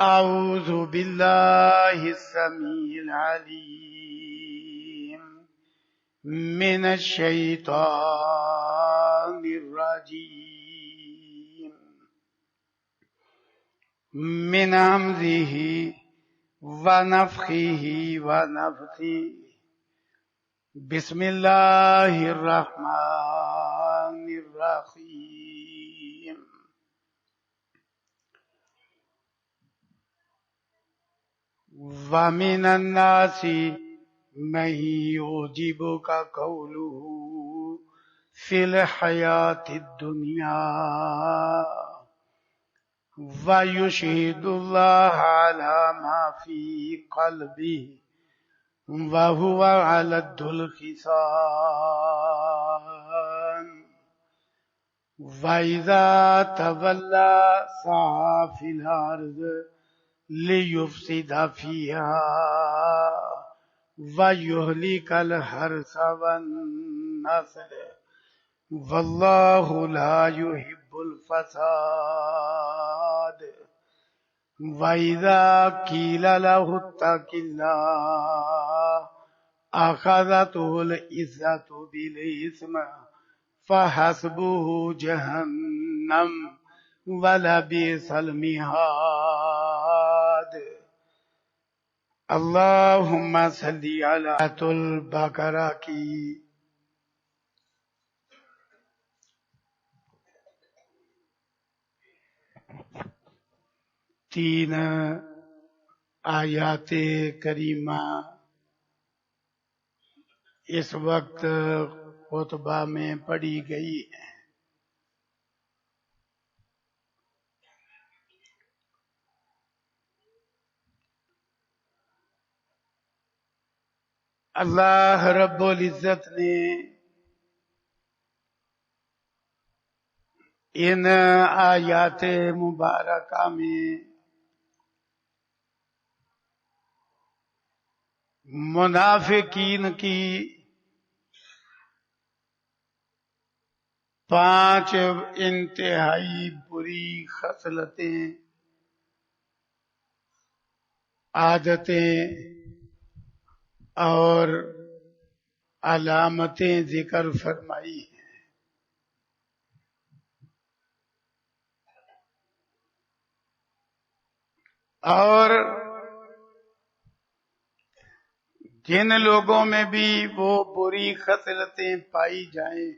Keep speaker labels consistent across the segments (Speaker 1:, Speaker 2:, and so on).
Speaker 1: أعوذ بالله السميع العليم من الشيطان الرجيم من همزه ونفخه ونفثه بسم الله الرحمن الرحيم وَمِنَ النَّاسِ مَن يُعْجِبُكَ قَوْلُهُ فِي الْحَيَاةِ الدُّنْيَا وَيُشْهِدُ اللَّهَ عَلَى مَا فِي قَلْبِهِ وَهُوَ أَلَدُّ الْخِصَامِ وَإِذَا تَوَلَّى سَعَىٰ فِي الْأَرْضِ لِيُفْسِدَ فِيهَا وَيُهْلِكَ الْحَرْثَ وَالنَّسْلَ وَاللَّهُ لَا يُحِبُّ الْفَسَادَ وَإِذَا قِيلَ لَهُ اتَّقِ اللَّهَ أَخَذَتْهُ الْعِزَّةُ بِالْإِثْمِ فَحَسْبُهُ جَهَنَّمُ وَلَبِئْسَ الْمِهَادُ اللہم صلی علی البقرہ کی 3 آیات کریمہ اس وقت خطبہ میں پڑھی گئی ہے۔ اللہ رب العزت نے ان آیات مبارکہ میں منافقین کی 5 انتہائی بری خصلتیں، عادتیں اور علامتیں ذکر فرمائی ہیں۔ اور جن لوگوں میں بھی وہ بری خصلتیں پائی جائیں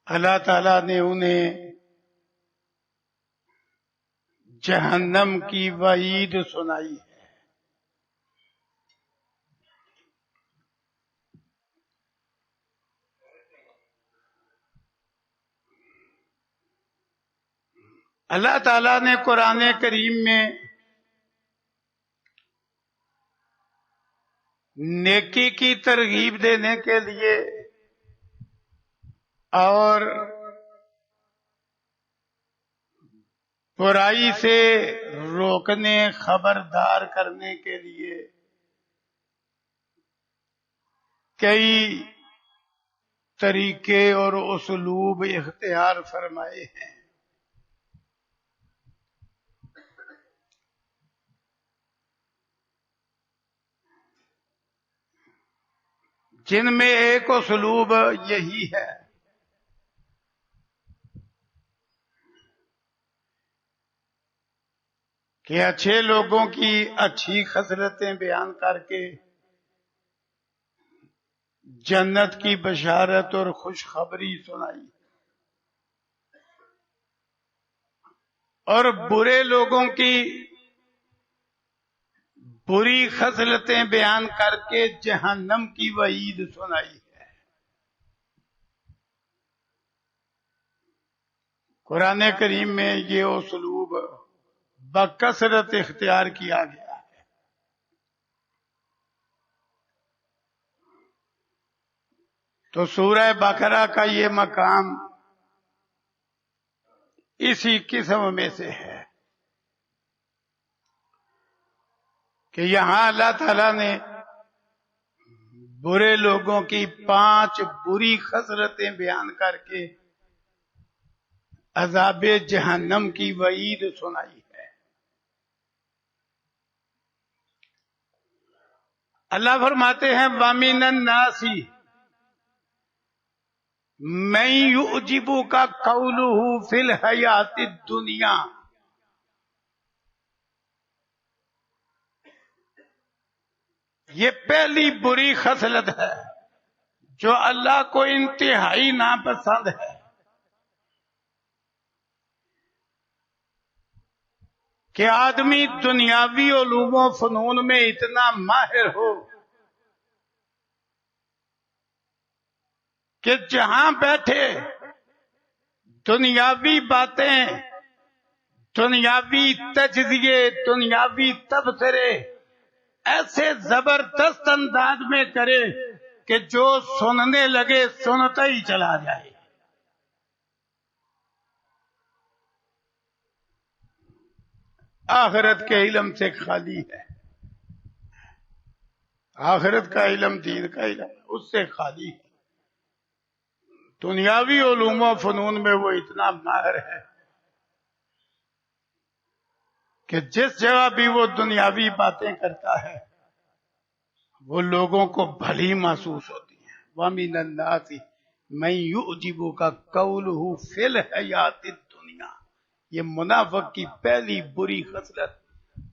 Speaker 1: اللہ تعالیٰ نے انہیں جہنم کی وعید سنائی ہے۔ اللہ تعالیٰ نے قرآن کریم میں نیکی کی ترغیب دینے کے لیے اور برائی سے روکنے، خبردار کرنے کے لیے کئی طریقے اور اسلوب اختیار فرمائے ہیں۔ جن میں ایک اسلوب یہی ہے کہ اچھے لوگوں کی اچھی خصلتیں بیان کر کے جنت کی بشارت اور خوشخبری سنائی، اور برے لوگوں کی بری خصلتیں بیان کر کے جہنم کی وعید سنائی ہے۔ قرآن کریم میں یہ اسلوب بکثرت اختیار کیا گیا ہے۔ تو سورہ بقرہ کا یہ مقام اسی قسم میں سے ہے کہ یہاں اللہ تعالیٰ نے برے لوگوں کی 5 بری خصلتیں بیان کر کے عذاب جہنم کی وعید سنائی ہے۔ اللہ فرماتے ہیں وَمِنَ النَّاسِ مَن يُعْجِبُكَ قَوْلُهُ فِي الْحَيَاةِ الدُّنْيَا، یہ پہلی بری خصلت ہے جو اللہ کو انتہائی ناپسند ہے کہ آدمی دنیاوی علوم و فنون میں اتنا ماہر ہو کہ جہاں بیٹھے دنیاوی باتیں، دنیاوی تجزیے، دنیاوی تبصرے ایسے زبردست انداز میں کرے کہ جو سننے لگے سنتا ہی چلا جائے۔ آخرت کے علم سے خالی ہے، آخرت کا علم، دین کا علم اس سے خالی ہے۔ دنیاوی علوم و فنون میں وہ اتنا ماہر ہے کہ جس جگہ بھی وہ دنیاوی باتیں کرتا ہے وہ لوگوں کو بھلی محسوس ہوتی ہیں۔ وَمِنَ النَّاسِ مَن يُعْجِبُكَ قَوْلُهُ فِي الْحَيَاةِ الدُّنْيَا، یہ منافق کی پہلی بری خصلت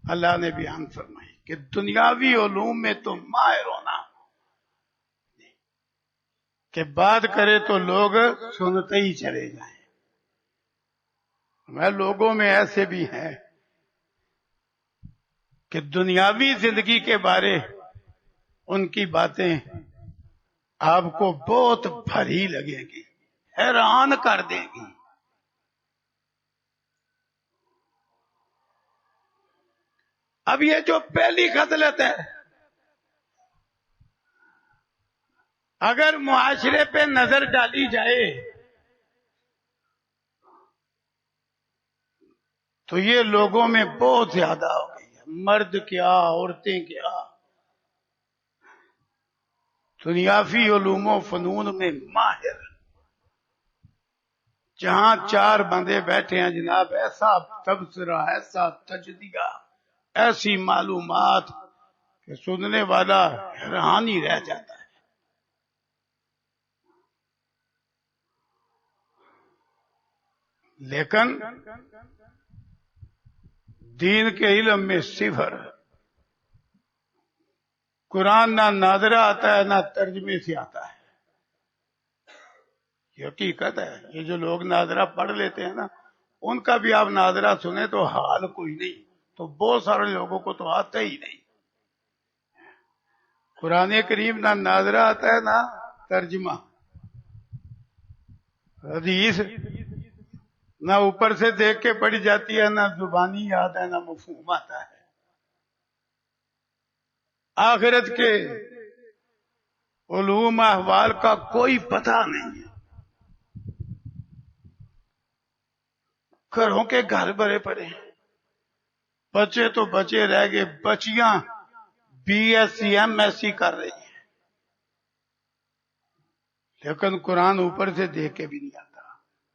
Speaker 1: اللہ نے بیان فرمائی کہ دنیاوی علوم میں تو ماہر ہونا کہ بات کرے تو لوگ سنتے ہی چلے جائیں۔ میں لوگوں میں ایسے بھی ہیں کہ دنیاوی زندگی کے بارے ان کی باتیں آپ کو بہت بھری لگے گی، حیران کر دے گی۔ اب یہ جو پہلی خصلت ہے، اگر معاشرے پہ نظر ڈالی جائے تو یہ لوگوں میں بہت زیادہ ہو گئی ہے۔ مرد کیا، عورتیں کیا، دنیاوی علوم و فنون میں ماہر، جہاں چار بندے بیٹھے ہیں جناب، ایسا تبصرہ، ایسا تجزیہ، ایسی معلومات کہ سننے والا حیران ہی رہ جاتا ہے۔ لیکن دین کے علم میں صفر، قرآن نہ ناظرہ آتا ہے نہ ترجمے سے آتا ہے۔ یہ حقیقت ہے۔ یہ جو لوگ ناظرہ پڑھ لیتے ہیں نا، ان کا بھی آپ ناظرہ سنیں تو حال کوئی نہیں، تو بہت سارے لوگوں کو تو آتا ہی نہیں۔ قرآن کریم نہ ناظرہ آتا ہے نہ ترجمہ، حدیث نہ اوپر سے دیکھ کے پڑھی جاتی ہے، نہ زبانی یاد ہے، نہ مفہوم آتا ہے۔ آخرت کے علوم احوال کا کوئی پتہ نہیں ہے۔ گھروں کے گھر بھرے پڑے ہیں، بچے تو بچے رہ گئے، بچیاں BSc MSc کر رہی ہیں، لیکن قرآن اوپر سے دیکھ کے بھی نہیں آتا،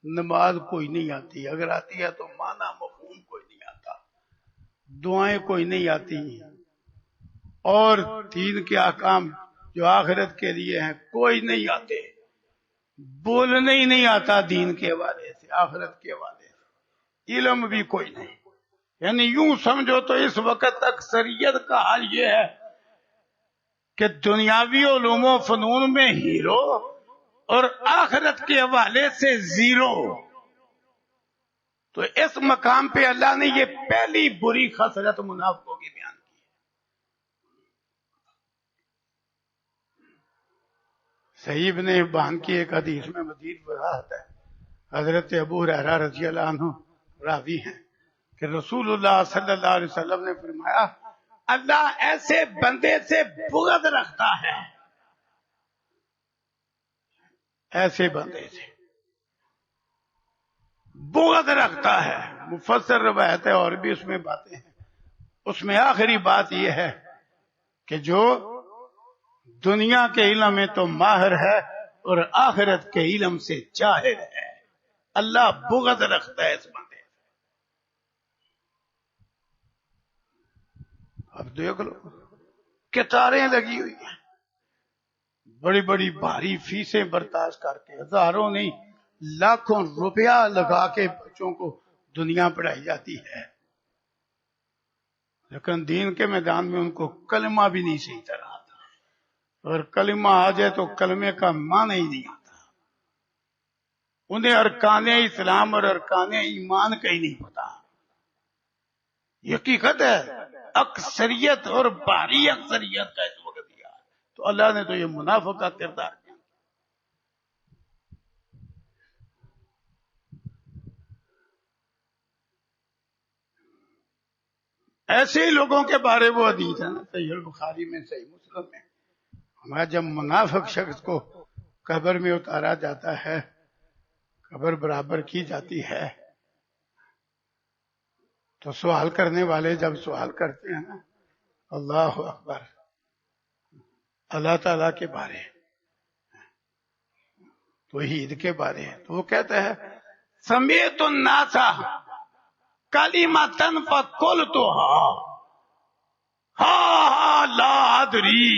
Speaker 1: نماز کوئی نہیں آتی، اگر آتی ہے تو معنی مفہوم کوئی نہیں آتا، دعائیں کوئی نہیں آتی، اور دین کے احکام جو آخرت کے لیے ہیں کوئی نہیں آتے، بولنے ہی نہیں آتا دین کے حوالے سے، آخرت کے حوالے سے، علم بھی کوئی نہیں۔ یعنی یوں سمجھو تو اس وقت اکثریت کا حال یہ ہے کہ دنیاوی علوم و فنون میں ہیرو اور آخرت کے حوالے سے زیرو۔ تو اس مقام پہ اللہ نے یہ پہلی بری خصلت منافقوں کی بیان کی ہے۔ صحیح ابن حبان کی ایک حدیث میں مزید وضاحت ہے۔ حضرت ابو ہریرہ رضی اللہ عنہ راوی ہیں کہ رسول اللہ صلی اللہ علیہ وسلم نے فرمایا، اللہ ایسے بندے سے بغض رکھتا ہے، ایسے بندے سے بغض رکھتا ہے۔ مفسر روایت ہے اور بھی اس میں باتیں ہیں، اس میں آخری بات یہ ہے کہ جو دنیا کے علم میں تو ماہر ہے اور آخرت کے علم سے جاہل ہے۔ اللہ بغض رکھتا ہے اس بندے سے۔ اب دیکھ لو کتاریں لگی ہوئی ہیں، بڑی بڑی بھاری فیسیں برداشت کر کے، ہزاروں نہیں لاکھوں روپیہ لگا کے بچوں کو دنیا پڑھائی جاتی ہے، لیکن دین کے میدان میں ان کو کلمہ بھی نہیں صحیح طرح آتا، اور کلمہ آ جائے تو کلمے کا معنی ہی نہیں آتا، انہیں ارکان اسلام اور ارکان ایمان کا ہی نہیں پتا۔ یہ حقیقت ہے، اکثریت اور بھاری اکثریت کا اس وقت دیا، تو اللہ نے تو یہ منافق کا کردار کیا۔ ایسے ہی لوگوں کے بارے وہ حدیث ہے نا، صحیح البخاری میں، صحیح مسلم میں، ہمارا جب منافق شخص کو قبر میں اتارا جاتا ہے، قبر برابر کی جاتی ہے، تو سوال کرنے والے جب سوال کرتے ہیں نا، اللہ اکبر، اللہ تعالیٰ کے بارے، توحید کے بارے، تو وہ کہتا ہے سمیت الناس کلمۃ فقلتها ہا لا ادری،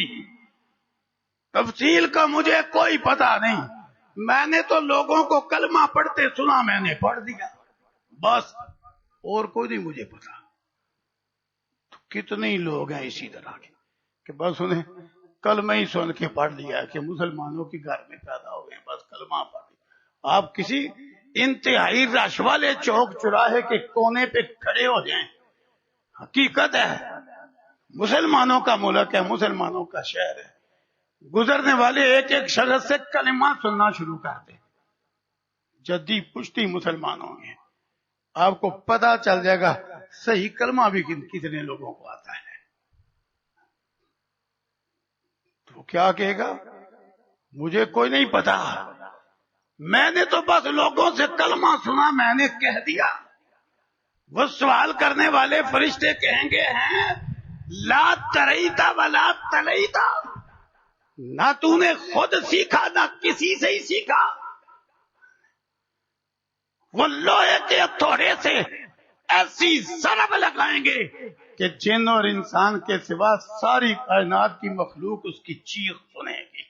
Speaker 1: تفصیل کا مجھے کوئی پتہ نہیں، میں نے تو لوگوں کو کلمہ پڑھتے سنا، میں نے پڑھ دیا بس، اور کوئی نہیں مجھے پتا۔ تو کتنے لوگ ہیں اسی طرح کے کہ بس انہیں کلمہ ہی سن کے پڑھ لیا کہ مسلمانوں کے گھر میں پیدا ہوئے، بس کلمہ پڑھ لیا۔ آپ کسی انتہائی رش والے چوک چوراہے کے کونے پہ کھڑے ہو جائیں، حقیقت ہے مسلمانوں کا ملک ہے، مسلمانوں کا شہر ہے، گزرنے والے ایک ایک شخص سے کلمہ سننا شروع کر دیں، جدی پشتی مسلمان ہوں گے، آپ کو پتا چل جائے گا صحیح کلمہ بھی کتنے لوگوں کو آتا ہے۔ تو کیا کہے گا مجھے کوئی نہیں پتا، میں نے تو بس لوگوں سے کلمہ سنا، میں نے کہہ دیا۔ وہ سوال کرنے والے فرشتے کہیں گے ہیں لا تریتا ولا تلیتا، نہ تو نے خود سیکھا نہ کسی سے ہی سیکھا۔ وہ لوہے کے ہتھوڑے سے ایسی ضرب لگائیں گے کہ جن اور انسان کے سوا ساری کائنات کی مخلوق اس کی چیخ سنے گی۔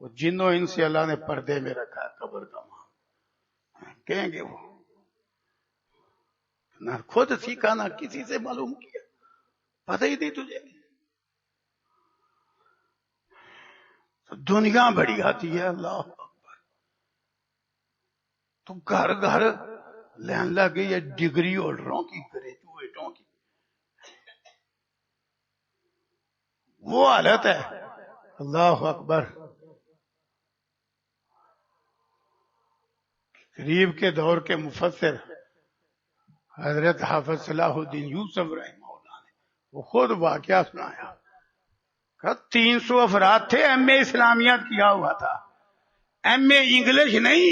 Speaker 1: وہ جنوں ان سے اللہ نے پردے میں رکھا ہے، قبر کا ماں کہیں گے وہ نہ خود سیکھا نہ کسی سے معلوم کیا، پتہ ہی نہیں تجھے۔ دنیا بڑی آتی ہے، اللہ اکبر، تو گھر گھر لین لگ گئی ہے ڈگری ہولڈروں کی، گریجویٹوں کی، وہ حالت ہے، اللہ اکبر۔ قریب کے دور کے مفسر حضرت حافظ صلاح الدین یوسف رحمہ اللہ نے وہ خود واقعہ سنایا کہ 300 افراد تھے، ایم اے اسلامیات کیا ہوا تھا، ایم اے انگلش نہیں،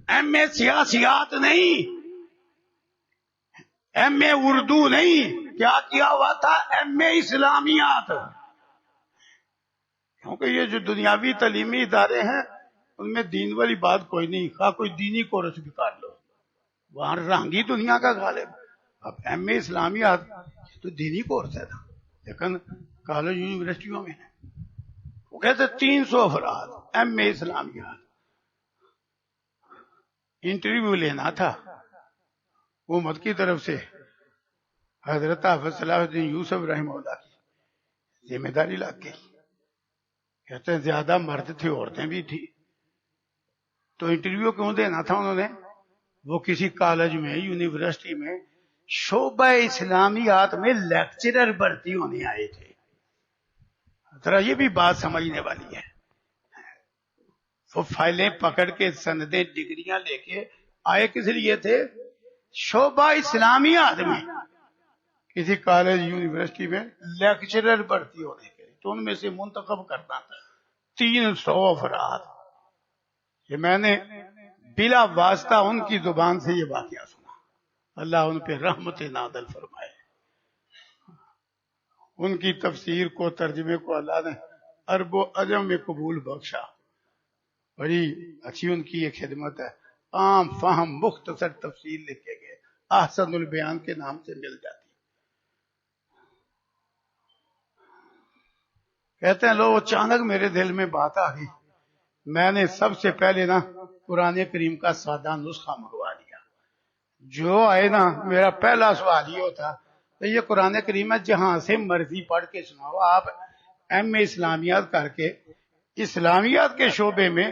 Speaker 1: ایم اے سیاسیات نہیں، ایم اے اردو نہیں، کیا کیا ہوا تھا؟ ایم اے اسلامیات۔ کیونکہ یہ جو دنیاوی تعلیمی ادارے ہیں ان میں دین والی بات کوئی نہیں، خواہ کوئی دینی کورس بھی کر لو، وہاں رنگی دنیا کا غالب۔ اب ایم اے اسلامیات تو دینی کورس ہے نا، لیکن کالج یونیورسٹیوں میں ہے۔ وہ کہتے 300 افراد ایم اے اسلامیات، انٹرویو لینا تھا حکومت کی طرف سے، حضرت حافظ صلاح الدین یوسف رحمہ اللہ کی ذمہ داری لگ گئی۔ کہتے ہیں زیادہ مرد تھے، عورتیں بھی تھی، تو انٹرویو کیوں دینا تھا انہوں نے؟ وہ کسی کالج میں، یونیورسٹی میں شعبہ اسلامیات میں لیکچرر بھرتی ہونے آئے تھے۔ ذرا یہ بھی بات سمجھنے والی ہے، وہ فائلیں پکڑ کے سندیں ڈگریاں لے کے آئے کس لیے تھے؟ شعبہ اسلامیات میں کسی کالج یونیورسٹی میں لیکچرر بھرتی ہونے کے لیے، تو ان میں سے منتخب کرنا تھا 300 افراد۔ یہ میں نے بلا واسطہ ان کی زبان سے یہ واقعہ سنا، اللہ ان پہ رحمت نازل فرمائے۔ ان کی تفسیر کو، ترجمے کو اللہ نے عرب و عجم میں قبول بخشا۔ بڑی اچھی ان کی یہ خدمت ہے. عام فہم مختصر تفصیل لکھے گئے، احسن البیان کے نام سے مل جاتی. کہتے ہیں لو اچانک میرے دل میں بات آ گئی، میں نے سب سے پہلے نا قرآن کریم کا سادہ نسخہ منگوا لیا. جو آئے نا میرا پہلا سوال یہ ہوتا تو یہ قرآن کریم ہے جہاں سے مرضی پڑھ کے سناؤ. آپ ایم اے اسلامیات کر کے اسلامیات کے شعبے میں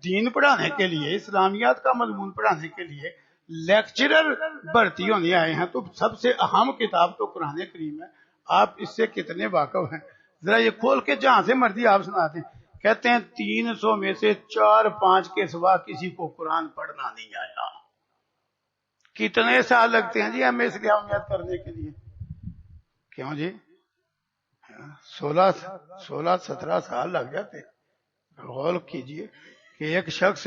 Speaker 1: دین پڑھانے کے لیے، اسلامیات کا مضمون پڑھانے کے لیے لیکچرر بھرتی ہونے آئے ہیں تو سب سے اہم کتاب تو قرآن کریم ہے. آپ اس سے کتنے واقف ہیں؟ ذرا یہ کھول کے جہاں سے مرضی آپ سنا دیں. کہتے ہیں 300 میں سے 4-5 کے سوا کسی کو قرآن پڑھنا نہیں آیا. کتنے سال لگتے ہیں جی ہمیں اسلامیات کرنے کے لیے؟ کیوں جی 16-17 سال لگ جاتے. غور کیجئے کہ ایک شخص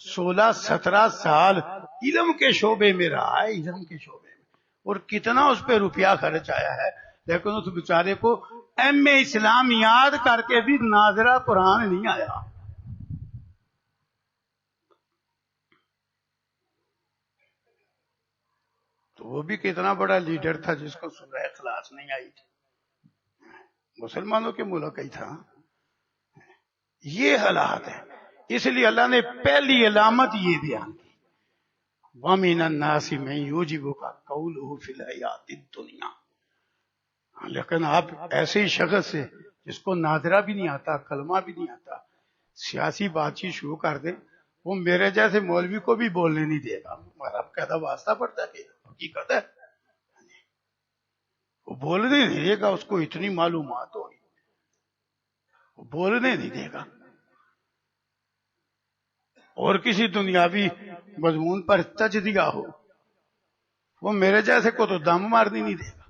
Speaker 1: 16-17 سال علم کے شعبے میں رہا ہے، علم کے شعبے میں، اور کتنا اس پہ روپیہ خرچ آیا ہے، لیکن اس بیچارے کو ایم اے اسلامیات کر کے بھی ناظرہ قرآن نہیں آیا. تو وہ بھی کتنا بڑا لیڈر تھا جس کو سورہ اخلاص نہیں آئی تھی. مسلمانوں کے ملک ہی تھا. یہ حالات ہیں. اس لیے اللہ نے پہلی علامت یہ بیان کی، وَمِنَ النَّاسِ مَن يُعْجِبُكَ قَوْلُهُ فِي الْحَيَاةِ الدُّنْيَا. لیکن آپ ایسے ہی شخص سے جس کو ناظرہ بھی نہیں آتا، کلمہ بھی نہیں آتا، سیاسی بات چیت شروع کر دے، وہ میرے جیسے مولوی کو بھی بولنے نہیں دے گا. آپ کہتا واسطہ پڑتا ہے کہ حقیقت ہے، وہ بولنے نہیں دے گا. اس کو اتنی معلومات ہوگی، وہ بولنے نہیں دے گا. اور کسی دنیاوی مضمون پر تجزیہ ہو، وہ میرے جیسے کو تو دم مارنی نہیں دے گا،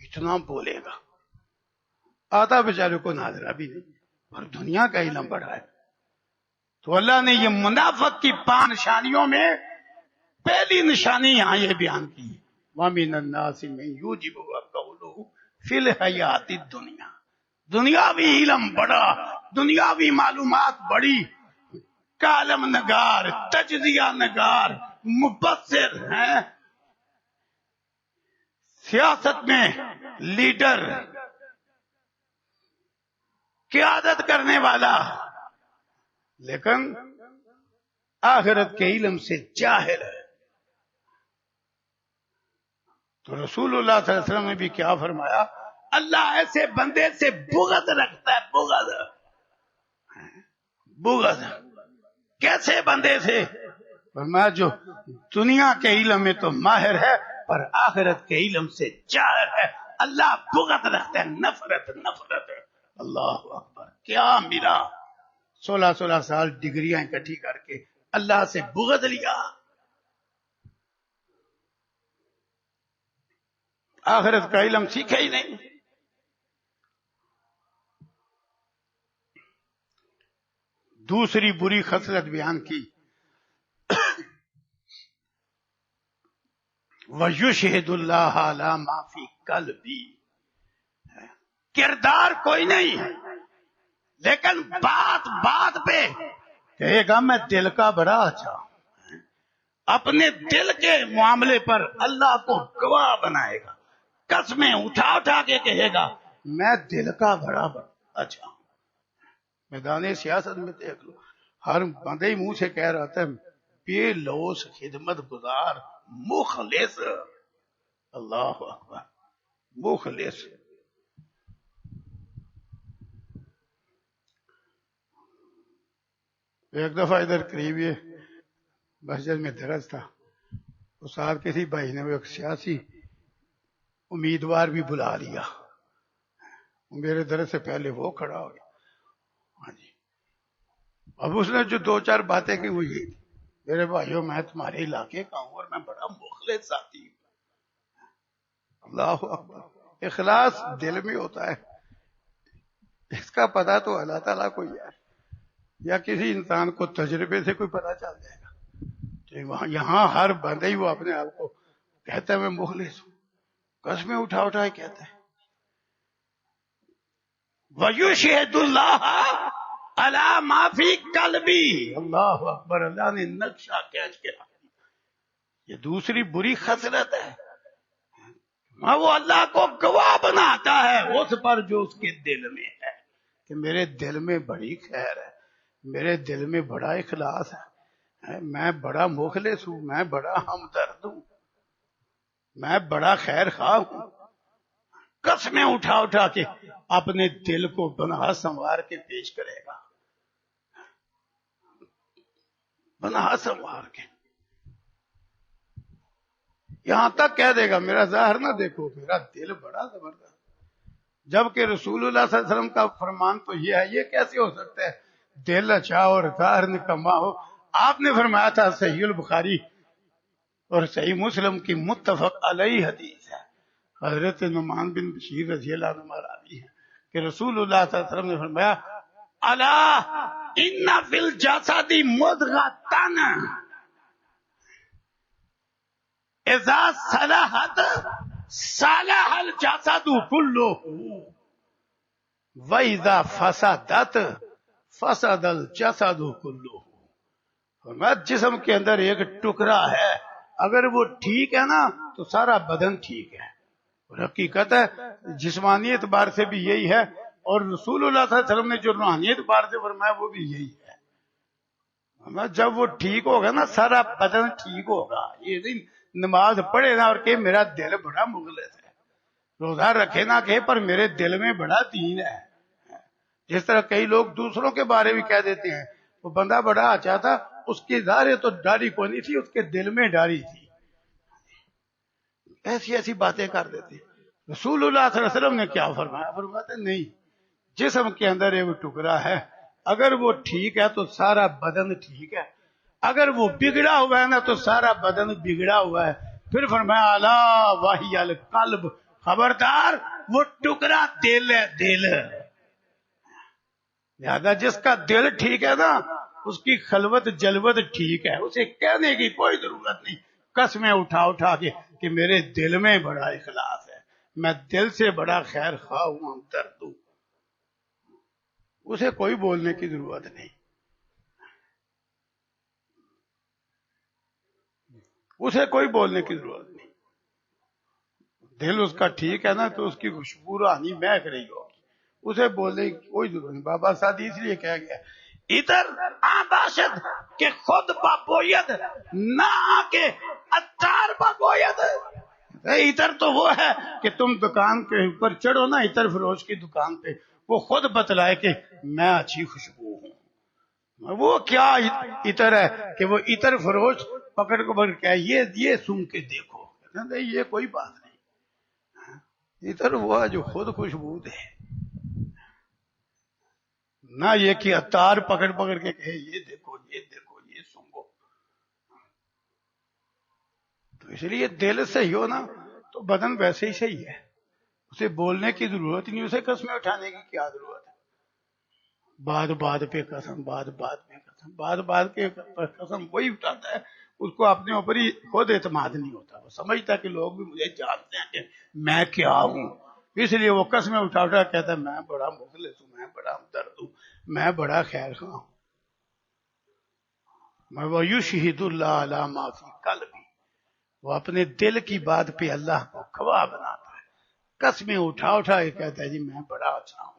Speaker 1: اتنا بولے گا. آتا بیچارے کو ناظرہ بھی نہیں، اور دنیا کا علم بڑھا ہے. تو اللہ نے یہ منافق کی 5 نشانیوں میں پہلی نشانی یہاں یہ بیان کی، وَمِنَ النَّاسِ مَن يُعْجِبُكَ قَوْلُهُ فِي الْحَيَاةِ الدُّنْيَا. دنیاوی علم بڑا، دنیاوی معلومات بڑی، کالم نگار، تجزیہ نگار، مبصر ہیں، سیاست میں لیڈر، قیادت کرنے والا، لیکن آخرت کے علم سے جاہل ہے. تو رسول اللہ صلی اللہ علیہ وسلم نے بھی کیا فرمایا؟ اللہ ایسے بندے سے بغض رکھتا ہے. بغض کیسے بندے سے؟ فرمایا جو دنیا کے علم میں تو ماہر ہے پر آخرت کے علم سے جاہل ہے. اللہ بغض رکھتا ہے، نفرت. اللہ اکبر. کیا ملا؟ 16 سال ڈگریاں اکٹھی کر کے اللہ سے بغض لیا. آخرت کا علم سیکھے ہی نہیں. دوسری بری خصلت بیان کی، وَيُشْهِدُ اللَّهَ عَلَى مَا فِي قَلْبِهِ. کردار کوئی نہیں ہے لیکن بات پہ کہے گا میں دل کا بڑا اچھا. اپنے دل کے معاملے پر اللہ کو گواہ بنائے گا، قسمیں اٹھا کے کہے گا میں دل کا بڑا اچھا. میدان سیاست میں دیکھ لو، ہر بندے ہی منہ سے کہہ رہا تھا بے لوث خدمت گزار مخلص. اللہ اکبر. مخلص. ایک دفعہ ادھر قریب یہ مسجد میں درس تھا، اس ساتھ کسی بھائی نے ایک سیاسی امیدوار بھی بلا لیا. میرے درس سے پہلے وہ کھڑا ہو گیا. ہاں جی. اب اس نے جو 2-4 باتیں کی وہ یہ تھی، میرے بھائیوں میں تمہارے علاقے کا ہوں اور میں بڑا مخلص ساتھی ہوں. اللہ اکبر. اخلاص دل میں ہوتا ہے، اس کا پتہ تو اللہ تعالیٰ کو ہی ہے، یا کسی انسان کو تجربے سے کوئی پتہ چل جائے گا. تو یہاں ہر بندہ ہی وہ اپنے آپ کو کہتا ہے میں مخلص ہوں، قسمیں اٹھا کہتا ہے. وَيُشْهِدُ اللَّهَ الا معافی قلبی، اللہ اکبر، اللہ نے نقشہ کھینچ کے رکھ دیا۔ یہ دوسری بری خصلت ہے، وہ اللہ کو گواہ بناتا ہے اس پر جو اس کے دل میں ہے، کہ میرے دل میں بڑی خیر ہے، میرے دل میں بڑا اخلاص ہے، میں بڑا مخلص ہوں، میں بڑا ہمدرد ہوں، میں بڑا خیر خواہ ہوں۔ قسمیں اٹھا اٹھا کے اپنے دل کو بنا سنوار کے پیش کرے گا، بنا سنوار کے، یہاں تک کہہ دے گا میرا ظاہر نہ دیکھو، میرا دل بڑا زبردست۔ جبکہ رسول اللہ صلی اللہ علیہ وسلم کا فرمان تو یہ ہے، یہ کیسے ہو سکتا ہے دل اچھا اور ظاہر نکما ہو؟ آپ نے فرمایا تھا، صحیح البخاری اور صحیح مسلم کی متفق علیہ حدیث ہے، حضرت نعمان بن بشیر رضی اللہ عنہ راوی ہے کہ رسول اللہ صلی اللہ علیہ وسلم نے فرمایا، الا ان فی الجسد مضغۃ اذا صلحت صلح الجسد کلہ واذا فسدت فسد الجسد کلہ۔ فرمایا جسم کے اندر ایک ٹکڑا ہے، اگر وہ ٹھیک ہے نا تو سارا بدن ٹھیک ہے، اور حقیقت ہے جسمانی اعتبار سے بھی یہی ہے، اور رسول اللہ صلی اللہ علیہ وسلم نے جو روحانی اعتبار سے فرمایا وہ بھی یہی ہے۔ فرمایا جب وہ ٹھیک ہوگا نا سارا بدن ٹھیک ہوگا۔ یہ نہیں نماز پڑھے نا اور کہ میرا دل بڑا مخلص ہے، روزہ رکھے نہ کہ پر میرے دل میں بڑا دین ہے۔ جس طرح کئی لوگ دوسروں کے بارے میں کہہ دیتے ہیں، وہ بندہ بڑا اچھا تھا، اس کی ظاہر تو داڑھی کوئی نہیں تھی، اس کے دل میں داڑھی تھی، ایسی ایسی باتیں کر دیتے۔ رسول اللہ صلی اللہ علیہ وسلم نے کیا فرمایا؟ فرماتے نہیں، جسم کے اندر ایک ٹکڑا ہے، اگر وہ ٹھیک ہے تو سارا بدن ٹھیک ہے، اگر وہ بگڑا ہوا ہے نا تو سارا بدن بگڑا ہوا ہے۔ پھر فرمایا الا وحی القلب، خبردار وہ ٹکڑا دل ہے، دل ہے۔ لہذا جس کا دل ٹھیک ہے نا اس کی خلوت جلوت ٹھیک ہے، اسے کہنے کی کوئی ضرورت نہیں قسمیں اٹھا اٹھا کے کہ میرے دل میں بڑا اخلاص ہے، میں دل سے بڑا خیر خواہ ہوں، ہمدرد ہوں، اسے کوئی بولنے کی ضرورت نہیں، اسے کوئی بولنے کی ضرورت نہیں۔ دل اس کا ٹھیک ہے نا تو اس کی خوشبو روحانی مہک رہی ہوگی، اسے بولنے کی کوئی ضرورت نہیں۔ بابا سعدی اس لیے کہہ گیا ادھر باشد کہ خود بابوید نہ کہ اتار بابوید۔ اتر تو وہ ہے کہ تم دکان کے اوپر چڑھو نا عطر فروش کی دکان پہ، وہ خود بتلائے کہ میں اچھی خوشبو ہوں۔ وہ کیا عطر ہے کہ وہ عطر فروش پکڑ کو کہ یہ سن کے دیکھو، نہیں یہ کوئی بات نہیں، عطر وہ ہے جو خود خوشبو دے، نہ یہ کہ عطار پکڑ پکڑ کے کہے یہ دیکھو یہ دیکھو یہ سنگو۔ تو اس لیے دل صحیح ہو نا تو بدن ویسے ہی صحیح ہے، اسے بولنے کی ضرورت نہیں، اسے قسمیں اٹھانے کی کیا ضرورت ہے؟ بات بات پہ قسم، بات بات پہ قسم، بات بات کے قسم وہی اٹھاتا ہے، اس کو اپنے اوپر ہی خود اعتماد نہیں ہوتا، وہ سمجھتا ہے کہ لوگ بھی مجھے جانتے ہیں کہ میں کیا ہوں، اس لیے وہ قسمیں اٹھا اٹھا کہتا ہے میں بڑا مخلص ہوں، میں بڑا ہمدرد ہوں، میں بڑا خیر خواہ ہوں۔ میں وَيُشْهِدُ اللَّهَ عَلَى مَا فِي قَلْبِهِ، وہ اپنے دل کی بات پہ اللہ کو گواہ بناتا ہے، قسمیں اٹھا اٹھا کے کہتا ہے جی میں بڑا اچھا ہوں۔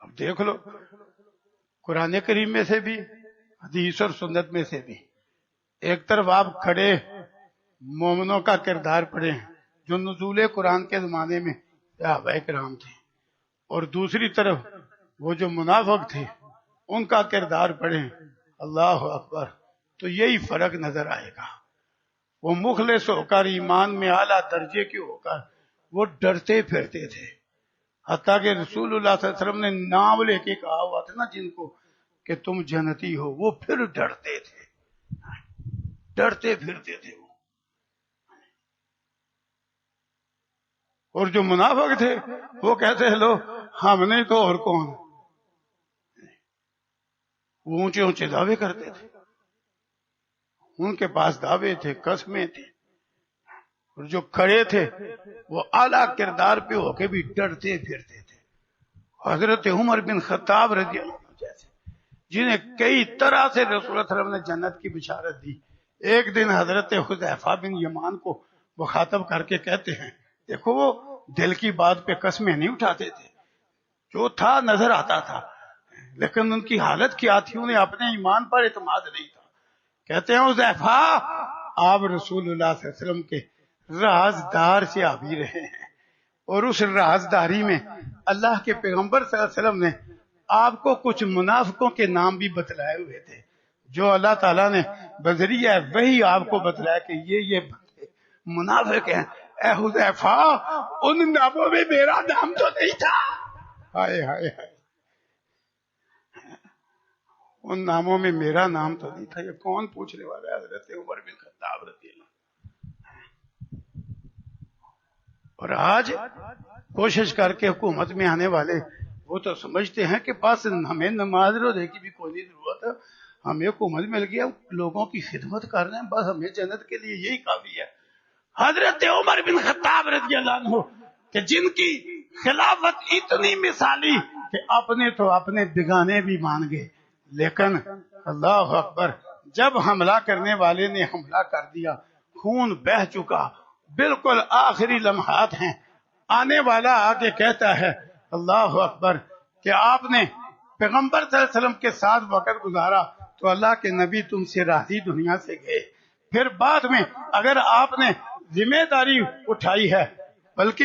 Speaker 1: اب دیکھ لو قرآن کریم میں سے بھی حدیث اور سنت میں سے بھی، ایک طرف آپ کھڑے مومنوں کا کردار پڑھیں جو نزول قرآن کے زمانے میں صحابہ کرام تھے، اور دوسری طرف وہ جو منافق تھے ان کا کردار پڑھیں، اللہ اکبر، تو یہی فرق نظر آئے گا۔ وہ مخلص ہو کر ایمان میں اعلیٰ درجے کے ہو کر وہ ڈرتے پھرتے تھے، حتیٰ کہ رسول اللہ صلی اللہ علیہ وسلم نے نام لے کے کہا ہوا تھا نا جن کو کہ تم جنتی ہو، وہ پھر ڈرتے تھے، ڈرتے پھرتے تھے وہ۔ اور جو منافق تھے وہ کہتے ہیں لو ہم نہیں تو اور کون، وہ اونچے اونچے دعوے کرتے تھے، ان کے پاس دعوے تھے، قسمیں تھے، اور جو کھڑے تھے وہ اعلیٰ کردار پہ ہو کے بھی ڈرتے پھرتے تھے۔ حضرت عمر بن خطاب رضی اللہ عنہ جیسے جنہیں کئی طرح سے رسول اللہ صلی اللہ علیہ وسلم نے جنت کی بشارت دی، ایک دن حضرت حذیفہ بن یمان کو مخاطب کر کے کہتے ہیں، دیکھو وہ دل کی بات پہ قسمیں نہیں اٹھاتے تھے، جو تھا نظر آتا تھا، لیکن ان کی حالت کیا تھی، انہیں اپنے ایمان پر اعتماد نہیں تھا۔ کہتے ہیں حذیفہ آپ رسول اللہ صلی اللہ علیہ وسلم کے رازدار سے آبی رہے ہیں، اور اس رازداری میں اللہ کے پیغمبر صلی اللہ علیہ وسلم نے آپ کو کچھ منافقوں کے نام بھی بتلائے ہوئے تھے، جو اللہ تعالیٰ نے بذریعہ وہی آپ کو بتلایا کہ یہ بندے منافق ہیں۔ اے حذیفہ ان ناموں میں میرا نام تو نہیں تھا، ہائے ہائے ہائے، ان ناموں میں میرا نام تو نہیں تھا۔ یہ کون پوچھنے والا ہے؟ حضرت عمر بن خطاب رضی اللہ۔ اور آج کوشش کر کے حکومت میں آنے والے وہ تو سمجھتے ہیں کہ بس ہمیں نماز روزے کی بھی کوئی نہیں ضرورت، ہمیں حکومت مل گیا، لوگوں کی خدمت کر رہے ہیں، بس ہمیں جنت کے لیے یہی کافی ہے۔ حضرت عمر بن خطاب رضی اللہ عنہ کہ جن کی خلافت اتنی مثالی کہ اپنے تو اپنے بگانے بھی مان گئے، لیکن اللہ اکبر جب حملہ کرنے والے نے حملہ کر دیا، خون بہہ چکا، بالکل آخری لمحات ہیں، آنے والا آگے کہتا ہے اللہ اکبر کہ آپ نے پیغمبر صلی اللہ علیہ وسلم کے ساتھ وقت گزارا تو اللہ کے نبی تم سے راضی دنیا سے گئے، پھر بعد میں اگر آپ نے ذمہ داری اٹھائی ہے، بلکہ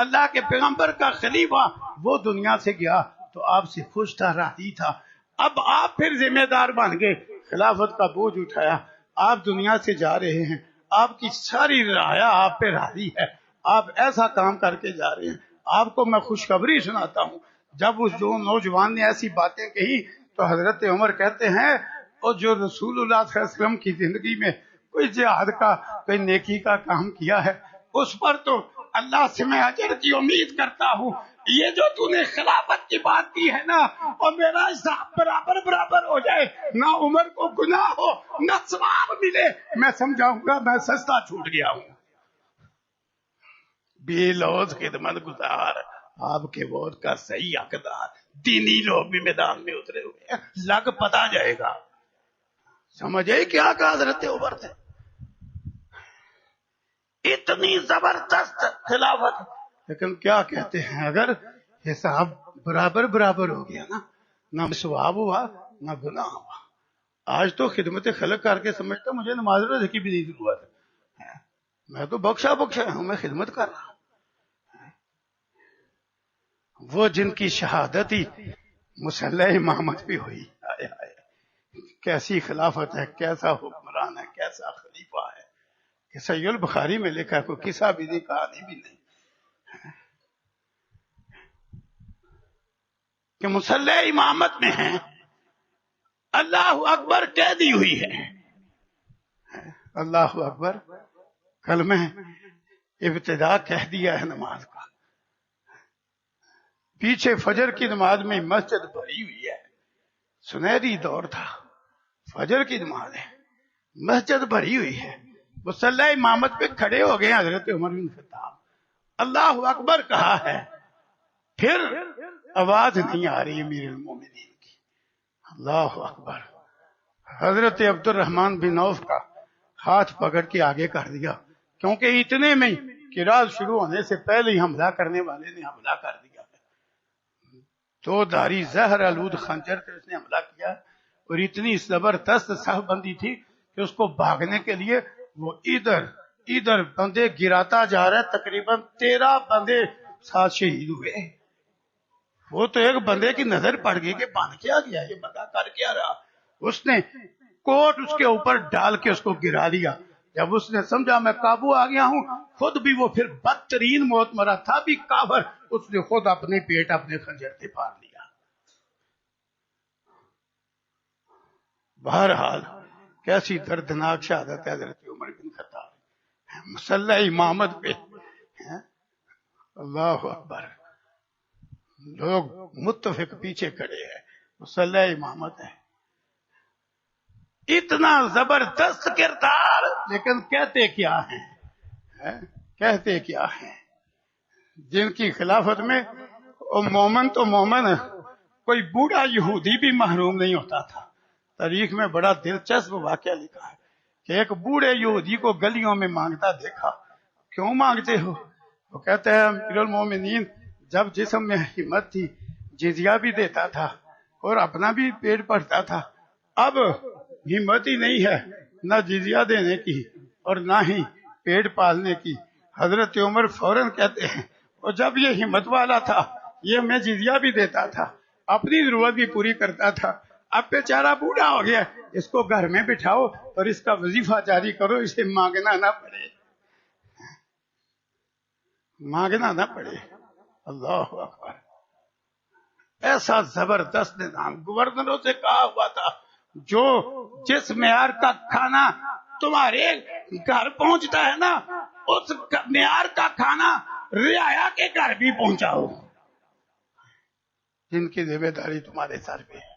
Speaker 1: اللہ کے پیغمبر کا خلیفہ وہ دنیا سے گیا تو آپ سے خوش تھا، راضی تھا، اب آپ پھر ذمہ دار بن گئے، خلافت کا بوجھ اٹھایا، آپ دنیا سے جا رہے ہیں، آپ کی ساری رعایا آپ پہ راضی ہے، آپ ایسا کام کر کے جا رہے ہیں۔ آپ کو میں خوشخبری سناتا ہوں، جب اس جو نوجوان نے ایسی باتیں کہی تو حضرت عمر کہتے ہیں اور جو رسول اللہ صلی اللہ علیہ وسلم کی زندگی میں کوئی جہاد کا کوئی نیکی کا کام کیا ہے، اس پر تو اللہ سے میں اجر کی امید کرتا ہوں، یہ جو تو نے خلافت کی بات کی ہے نا، اور میرا حساب برابر ہو جائے، نہ عمر کو گناہ ہو نہ ثواب ملے، میں سمجھاؤں گا میں سستا چھوٹ گیا ہوں۔ بے لوز خدمت گزار، آپ کے ووٹ کا صحیح حقدار، دینی لوگ بھی میدان میں اترے ہوئے ہیں، لگ پتا جائے گا۔ سمجھے کیا کہا حضرت عمر نے؟ اتنی زبردست خلافت، لیکن کیا کہتے ہیں اگر حساب برابر ہو گیا نا، نہ ثواب ہوا نہ گناہ ہوا۔ آج تو خدمت خلق کر کے سمجھتا مجھے نماز روزے کی بھی نہیں ضرورت ہے، میں تو بخشا ہوں، میں خدمت کر رہا ہوں۔ وہ جن کی شہادت ہی مسلح امامت بھی ہوئی، آئے آئے کیسی خلافت ہے، کیسا حکمران ہے، کیسا خلیفہ ہے کہ صحیح البخاری میں لکھا ہے، کوئی قصہ بھی نہیں، کہانی بھی نہیں، کہ مسلح امامت میں ہیں، اللہ اکبر کہہ دی ہوئی ہے، اللہ اکبر کلمہ ابتدا کہہ دیا ہے نماز کا، پیچھے فجر کی نماز میں مسجد بھری ہوئی ہے، سنہری دور تھا، فجر کی نماز ہے، مسجد بھری ہوئی ہے، مصلی امامت پہ کھڑے ہو گئے حضرت عمر بن خطاب، اللہ اکبر کہا ہے، پھر آواز نہیں آ رہی امیر المومنین کی، اللہ اکبر، حضرت عبد الرحمن بن عوف کا ہاتھ پکڑ کے آگے کر دیا، کیونکہ اتنے میں قرات شروع ہونے سے پہلے ہی حملہ کرنے والے نے حملہ کر دیا، تو داری زہر آلود خنجر سے اس نے حملہ کیا، اور اتنی زبردست صف بندی تھی کہ اس کو بھاگنے کے لیے وہ ادھر بندے گراتا جا رہا ہے، تقریباً 13 بندے ساتھ شہید ہوئے۔ وہ تو ایک بندے کی نظر پڑ گئی کہ بن کیا گیا، یہ بندہ کر کیا رہا، اس نے کوٹ اس کے اوپر ڈال کے اس کو گرا دیا، جب اس نے سمجھا میں قابو آ گیا ہوں، خود بھی وہ پھر بدترین موت مرا تھا بھی کافر، اس نے خود اپنے پیٹ اپنے خنجر سے پھاڑ لیا۔ بہرحال کیسی دردناک شہادت ہے حضرت عمر بن خطاب، مسلح امامت پہ، اللہ اکبر، لوگ متفق پیچھے کھڑے ہیں، مسلح امامت ہے، اتنا زبردست کردار، لیکن کہتے کیا ہیں، جن کی خلافت میں اور مومن تو مومن ہے، کوئی بوڑھا یہودی بھی محروم نہیں ہوتا تھا۔ تاریخ میں بڑا دلچسپ واقعہ لکھا ہے کہ ایک بوڑھے یہودی کو گلیوں میں مانگتا دیکھا۔ کیوں مانگتے ہو؟ وہ کہتے ہیں امیر المومنین، جب جسم میں ہمت تھی جزیہ بھی دیتا تھا اور اپنا بھی پیٹ بھرتا تھا، اب ہمت ہی نہیں ہے نہ جزیہ دینے کی اور نہ ہی پیٹ پالنے کی۔ حضرت عمر فوراً کہتے ہیں اور جب یہ ہمت والا تھا یہ میں جزیہ بھی دیتا تھا، اپنی ضرورت بھی پوری کرتا تھا، اب بیچارہ بوڑھا ہو گیا، اس کو گھر میں بٹھاؤ اور اس کا وظیفہ جاری کرو، اسے مانگنا نہ پڑے، مانگنا نہ پڑے۔ اللہ اکبر، ایسا زبردست نظام گورنروں سے کہا ہوا تھا جو جس معیار کا کھانا تمہارے گھر پہنچتا ہے نا اس معیار کا کھانا رعایا کے گھر بھی پہنچاؤ، جن کی ذمہ داری تمہارے سر پہ ہے،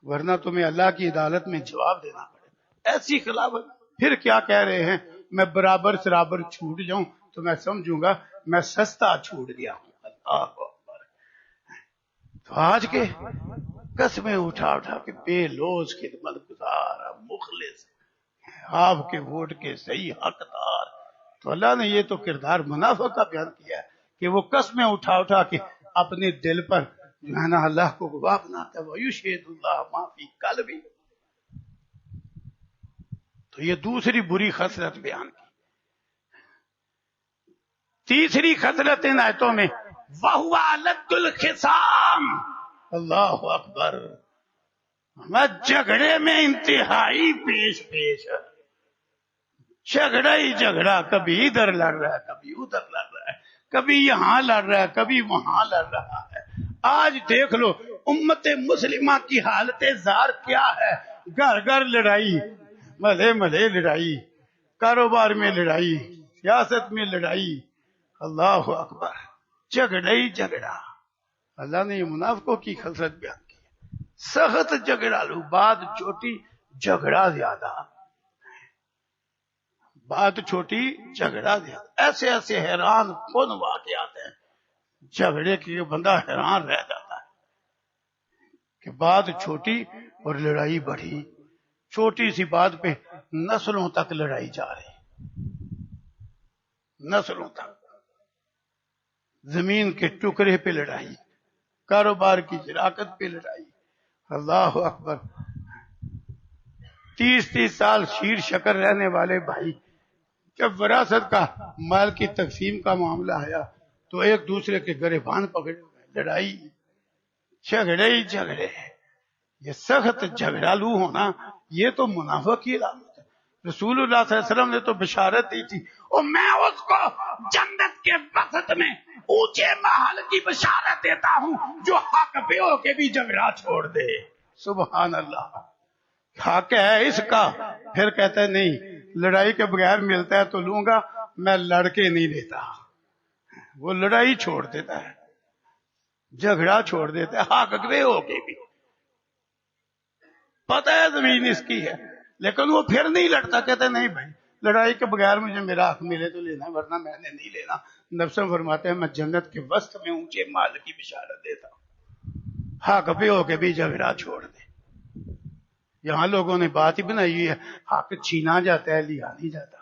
Speaker 1: ورنہ تمہیں اللہ کی عدالت میں جواب دینا پڑے۔ ایسی خلافت پھر کیا کہہ رہے ہیں میں برابر سرابر چھوٹ جاؤں تو میں سمجھوں گا میں سستا چھوٹ گیا ہوں۔ اللہ اکبر۔ تو آج کے قسمیں اٹھا اٹھا کے بے لوز خدمت گزار مخلص آپ کے ووٹ کے صحیح حقدار، تو اللہ نے یہ تو کردار منافق کا بیان کیا ہے کہ وہ قسمیں اٹھا اٹھا کے اپنے دل پر جو ہے نا اللہ کو گواہ بناتا ہے، وَيُشْهِدُ اللَّهَ مَا فِي قَلْبِهِ۔ تو یہ دوسری بری خصلت بیان کی۔ تیسری خصلت ان آیتوں میں وَهُوَ أَلَدُّ الْخِصَامِ، اللہ اکبر، میں جھگڑے میں انتہائی پیش ہے، جھگڑا ہی جھگڑا، کبھی ادھر لڑ رہا ہے کبھی ادھر لڑ رہا ہے، کبھی یہاں لڑ رہا ہے کبھی وہاں لڑ رہا ہے۔ آج دیکھ لو امت مسلمہ کی حالت زار کیا ہے، گھر گھر لڑائی، ملے ملے لڑائی، کاروبار میں لڑائی، سیاست میں لڑائی، اللہ اکبر، جھگڑا ہی جھگڑا۔ اللہ نے یہ منافقوں کی خصلت بیان کی، سخت جھگڑا لو، بات چھوٹی جھگڑا زیادہ، بات چھوٹی جھگڑا زیادہ۔ ایسے ایسے حیران کن واقعات ہیں جھگڑے کی بندہ حیران رہ جاتا ہے کہ بات چھوٹی اور لڑائی بڑھی، چھوٹی سی بات پہ نسلوں تک لڑائی جا رہی، نسلوں تک، زمین کے ٹکڑے پہ لڑائی، کاروبار کی شراکت پہ لڑائی، اللہ اکبر۔ 30 سال شیر شکر رہنے والے بھائی جب وراثت کا مال کی تقسیم کا معاملہ آیا تو ایک دوسرے کے گریبان پکڑے ہوئے، لڑائی، جھگڑے ہی جھگڑے۔ یہ سخت جھگڑالو ہونا یہ تو منافق کی علامت ہے۔ رسول اللہ صلی اللہ علیہ وسلم نے تو بشارت دی تھی اور میں اس کو جنت کے وسط میں اونچے محل کی بشارت دیتا ہوں جو حق پہ ہو کے بھی جھگڑا چھوڑ دے۔ سبحان اللہ، حق ہے اس کا، پھر کہتا ہے نہیں لڑائی کے بغیر ملتا ہے تو لوں گا، میں لڑ کے نہیں دیتا، وہ لڑائی چھوڑ دیتا ہے، جھگڑا چھوڑ دیتا ہے، حق پہ ہو کے بھی، پتہ ہے زمین اس کی ہے لیکن وہ پھر نہیں لڑتا، کہتا ہے نہیں بھائی لڑائی کے بغیر مجھے میرا حق ملے تو لینا ورنہ میں نے نہیں لینا۔ نبی فرماتے ہیں میں جنت کے وسط میں اونچے مال کی بشارت دیتا ہوں، حق پہ ہو کے بھی جھگڑا چھوڑ دے۔ یہاں لوگوں نے بات ہی بنائی ہوئی ہے حق چھینا جاتا ہے لیا نہیں جاتا،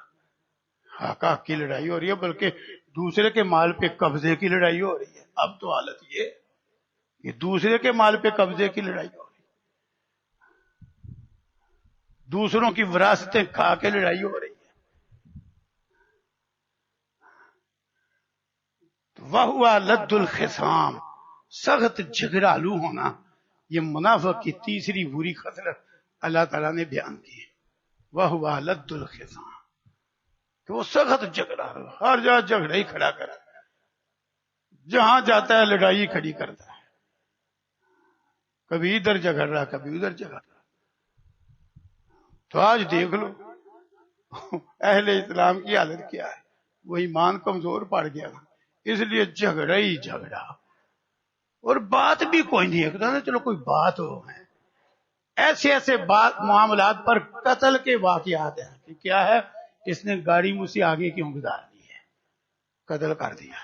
Speaker 1: حق کی لڑائی ہو رہی ہے بلکہ دوسرے کے مال پہ قبضے کی لڑائی ہو رہی ہے۔ اب تو حالت یہ دوسرے کے مال پہ قبضے کی لڑائی ہو رہی ہے، دوسروں کی وراثتیں کھا کے لڑائی ہو رہی ہے۔ وَهُوَ لَدُّ الْخِصَامِ، سخت جھگڑالو ہونا یہ منافق کی تیسری بری خصلت اللہ تعالیٰ نے بیان کی ہے۔ وَهُوَ لَدُّ الْخِصَامِ، کہ وہ سخت جھگڑالو، ہر جگہ جھگڑا ہی کھڑا کرتا ہے، جہاں جاتا ہے لڑائی کھڑی کرتا ہے، کبھی ادھر جھگڑ رہا کبھی ادھر جھگڑ رہا۔ تو آج دیکھ لو اہل اسلام کی حالت کیا ہے، وہ ایمان کمزور پڑ گیا، اس لیے جھگڑا ہی جھگڑا، اور بات بھی کوئی نہیں ہے، چلو کوئی بات ہو ہے۔ ایسے ایسے بات معاملات پر قتل کے واقعات ہیں کہ کیا ہے اس نے گاڑی مجھ سے آگے کیوں گزار دی ہے، قتل کر دیا۔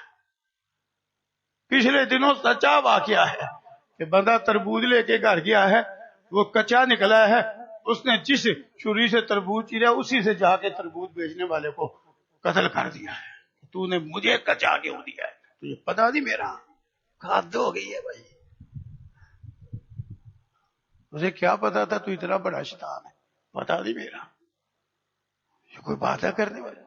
Speaker 1: پچھلے دنوں سچا واقعہ ہے کہ بندہ تربوز لے کے گھر گیا ہے، وہ کچا نکلا ہے، اس نے جس چھری سے تربوز چیرا اسی سے جا کے تربوز بیچنے والے کو قتل کر دیا ہے۔ تو نے مجھے کچا کیوں دیا ہے؟ تجھے پتا نہیں میرا حد ہو گئی ہے بھائی۔ اسے کیا پتا تھا تو اتنا بڑا شیطان ہے؟ پتا نہیں میرا، یہ کوئی بات ہے کرنے والی؟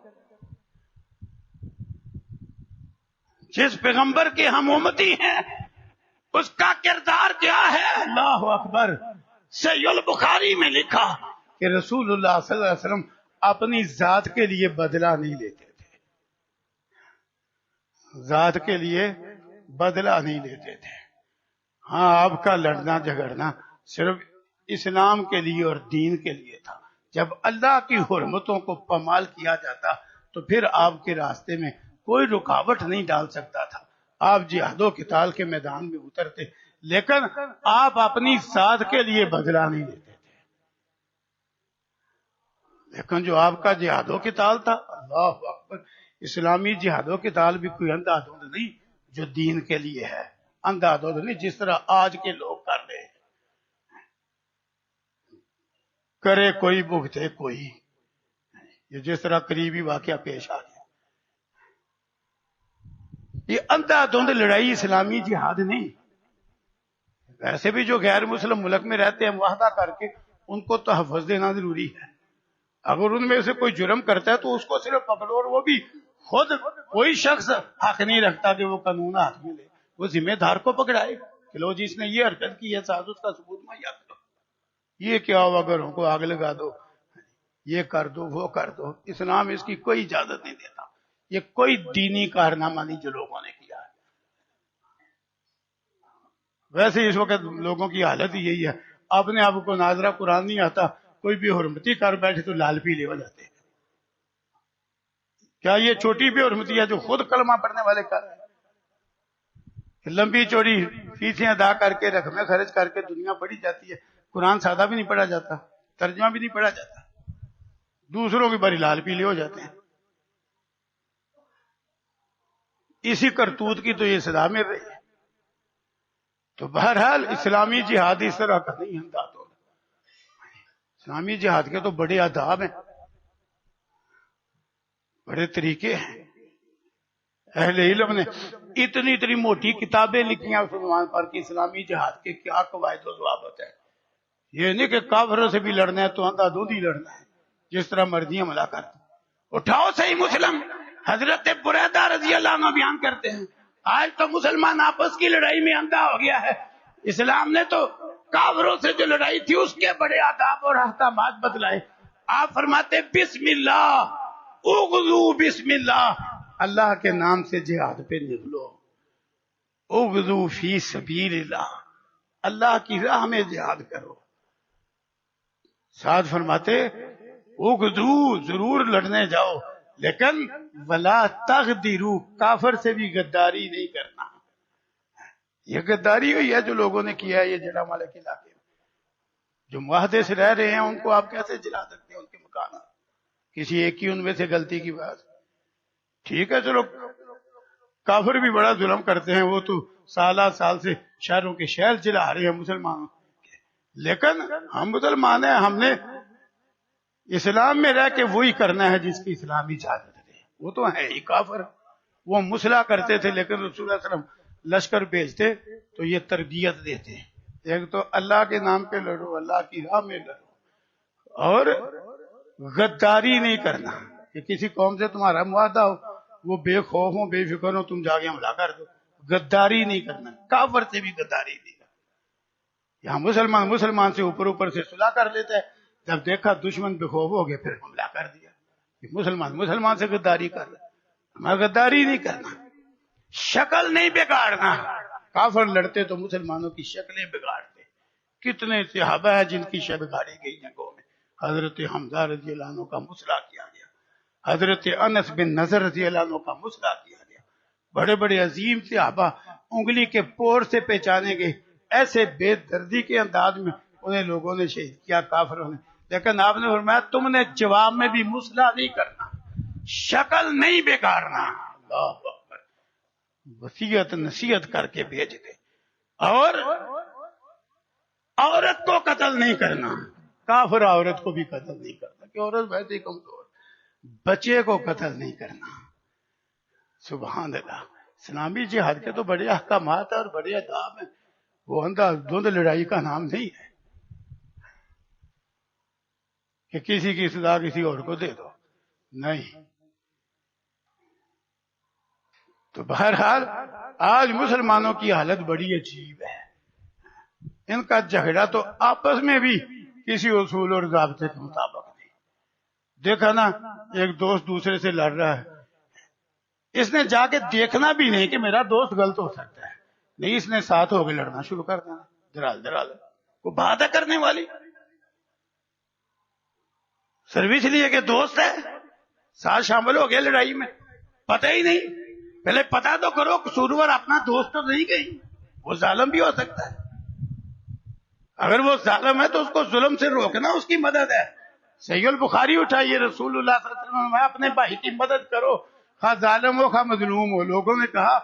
Speaker 1: جس پیغمبر کے ہم امتی ہیں اس کا کردار کیا ہے؟ اللہ اکبر۔ صحیح البخاری میں لکھا کہ رسول اللہ صلی اللہ علیہ وسلم اپنی ذات کے لیے بدلہ نہیں لیتے تھے، ذات کے لیے بدلہ نہیں لیتے تھے۔ ہاں، آپ کا لڑنا جھگڑنا صرف اسلام کے لیے اور دین کے لیے تھا۔ جب اللہ کی حرمتوں کو پامال کیا جاتا تو پھر آپ کے راستے میں کوئی رکاوٹ نہیں ڈال سکتا تھا۔ آپ جہاد و قتال کے میدان میں اترتے، لیکن آپ اپنی ذات کے لیے بدلہ نہیں لیتے تھے۔ لیکن جو آپ کا جہاد و قتال تھا، اللہ اکبر، اسلامی جہاد و قتال بھی کوئی اندھا دھند نہیں جو دین کے لیے ہے، اندھا دھند نہیں جس طرح آج کے لوگ کر رہے ہیں، کرے کوئی بھگتے کوئی، یہ جس طرح قریبی واقعہ پیش آ گیا۔ یہ اندھا دھند لڑائی اسلامی جہاد نہیں۔ ویسے بھی جو غیر مسلم ملک میں رہتے ہیں معاہدہ کر کے ان کو تحفظ دینا ضروری ہے۔ اگر ان میں سے کوئی جرم کرتا ہے تو اس کو صرف پکڑو، اور وہ بھی خود کوئی شخص حق نہیں رکھتا کہ وہ قانون ہاتھ میں لے، وہ ذمہ دار کو پکڑائے کہ لو جس نے یہ حرکت کی ہے ساتھ اس کا ثبوت مہیا کرو، یہ کیا ہوا گھروں کو آگ لگا دو، یہ کر دو وہ کر دو۔ اسلام اس کی کوئی اجازت نہیں دیتا، یہ کوئی دینی کارنامہ نہیں جو لوگوں نے کیا ہے۔ ویسے اس وقت لوگوں کی حالت یہی ہے، اپنے آپ کو ناظرہ قرآن نہیں آتا، کوئی بھی حرمتی کر بیٹھے تو لال پیلے ہو جاتے ہیں۔ کیا یہ چھوٹی بھی حرمتی ہے جو خود کلمہ پڑھنے والے کر رہے ہیں؟ لمبی چوڑی فیسیں ادا کر کے رقمیں خرچ کر کے دنیا پڑھی جاتی ہے، قرآن سادہ بھی نہیں پڑھا جاتا، ترجمہ بھی نہیں پڑھا جاتا، دوسروں کی باری لال پیلے ہو جاتے ہیں۔ اسی کرتوت کی تو یہ سزا مل رہی ہے۔ تو بہرحال اسلامی جہاد اس طرح کا نہیں انداز ہوگا۔ اسلامی جہاد کے تو بڑے آداب ہیں، بڑے طریقے ہیں۔ اہل علم نے اتنی اتنی موٹی کتابیں لکھی ہیں اس عنوان پر کہ اسلامی جہاد کے کیا قواعد و ضوابط ہیں۔ یہ نہیں کہ کافروں سے بھی لڑنا ہے تو اندھا دھند ہی لڑنا ہے، جس طرح مرضی حملہ کرتے۔ اٹھاؤ صحیح مسلم، حضرت بریدہ رضی اللہ عنہ بیان کرتے ہیں، آج تو مسلمان آپس کی لڑائی میں اندھا ہو گیا ہے۔ اسلام نے تو کافروں سے جو لڑائی تھی اس کے بڑے آداب اور احکامات بتلائے۔ آپ فرماتے بسم اللہ اغزو، بسم اللہ، اللہ کے نام سے جہاد پہ نکلو، اغزو فی سبیل اللہ، اللہ کی راہ میں جہاد کرو۔ ساتھ فرماتے اغزو، ضرور لڑنے جاؤ، لیکن ولا تغدروا، کافر سے بھی غداری نہیں کرنا۔ یہ غداری ہوئی ہے جو لوگوں نے کیا ہے یہ جڑا والے کے علاقے میں، جو معاہدے سے رہ رہے ہیں ان کو آپ کیسے جلا سکتے ہیں ان کے مکانات؟ کسی ایک کی ان میں سے غلطی کی بات ٹھیک ہے، چلو کافر بھی بڑا ظلم کرتے ہیں، وہ تو سالہ سال سے شہروں کے شہر جلا رہے ہیں مسلمانوں، لیکن ہم مسلمان ہیں، ہم نے اسلام میں رہ کے وہی کرنا ہے جس کی اسلامی اجازت ہے۔ وہ تو ہے ہی کافر، وہ مسلح کرتے تھے، لیکن رسول اللہ علیہ وسلم لشکر بھیجتے تو یہ تربیت دیتے، ایک تو اللہ کے نام پہ لڑو، اللہ کی راہ میں لڑو، اور غداری نہیں کرنا کہ کسی قوم سے تمہارا معاہدہ ہو، وہ بے خوف ہو بے فکر ہو، تم جا کے حملہ کر دو، غداری نہیں کرنا، کافر سے بھی غداری نہیں کرنا۔ یہاں مسلمان سے اوپر سے صلح کر لیتا ہے، جب دیکھا دشمن بے خوف ہو گئے پھر حملہ کر دیا۔ مسلمان سے غداری کر رہا ہے، ہمیں غداری نہیں کرنا، شکل نہیں بگاڑنا۔ کافر لڑتے تو مسلمانوں کی شکلیں بگاڑتے، کتنے صحابہ ہیں جن کی شکل بگاڑی گئی جنگوں میں۔ حضرت حمزہ رضی اللہ عنہ کا مسئلہ کیا گیا، حضرت انس بن نضر رضی اللہ عنہ کا مسئلہ کیا گیا، بڑے بڑے عظیم صحابہ انگلی کے پور سے پہچانے گئے، ایسے بے دردی کے انداز میں انہیں لوگوں نے شہید کیا کافروں نے، لیکن آپ نے فرمایا تم نے جواب میں بھی مسئلہ نہیں کرنا، شکل نہیں بگاڑنا۔ اللہ اکبر، وصیت نصیحت کر کے بھیج دے. اور عورت کو قتل نہیں کرنا، کافر عورت کو بھی قتل نہیں کرنا کہ عورت ویسے ہی کمزور. بچے کو قتل نہیں کرنا. سبحان اللہ. اسلامی جہاد کے تو بڑے احکامات ہیں اور بڑے آداب ہیں. وہ اندھا دھند لڑائی کا نام نہیں ہے کہ کسی کی سزا کسی اور کو دے دو، نہیں. تو بہرحال آج مسلمانوں کی حالت بڑی عجیب ہے. ان کا جھگڑا تو آپس میں بھی کسی اصول اور ضابطے کے مطابق نہیں. دیکھا نا، ایک دوست دوسرے سے لڑ رہا ہے، اس نے جا کے دیکھنا بھی نہیں کہ میرا دوست غلط ہو سکتا ہے، نہیں، اس نے ساتھ ہو کے لڑنا شروع کر دینا. درال درال وہ بات ہے کرنے والی، صرف اس لیے کہ دوست ہے ساتھ شامل ہو گیا لڑائی میں. پتہ ہی نہیں. پہلے پتا تو کرو قصوروار اپنا دوست تو نہیں کہیں، وہ ظالم بھی ہو سکتا ہے. اگر وہ ظالم ہے تو اس کو ظلم سے روکنا اس کی مدد ہے. صحیح البخاری اٹھائیے، رسول اللہ صلی اللہ علیہ وسلم میں اپنے بھائی کی مدد کرو، خواہ ظالم ہو خواہ مظلوم ہو. لوگوں نے کہا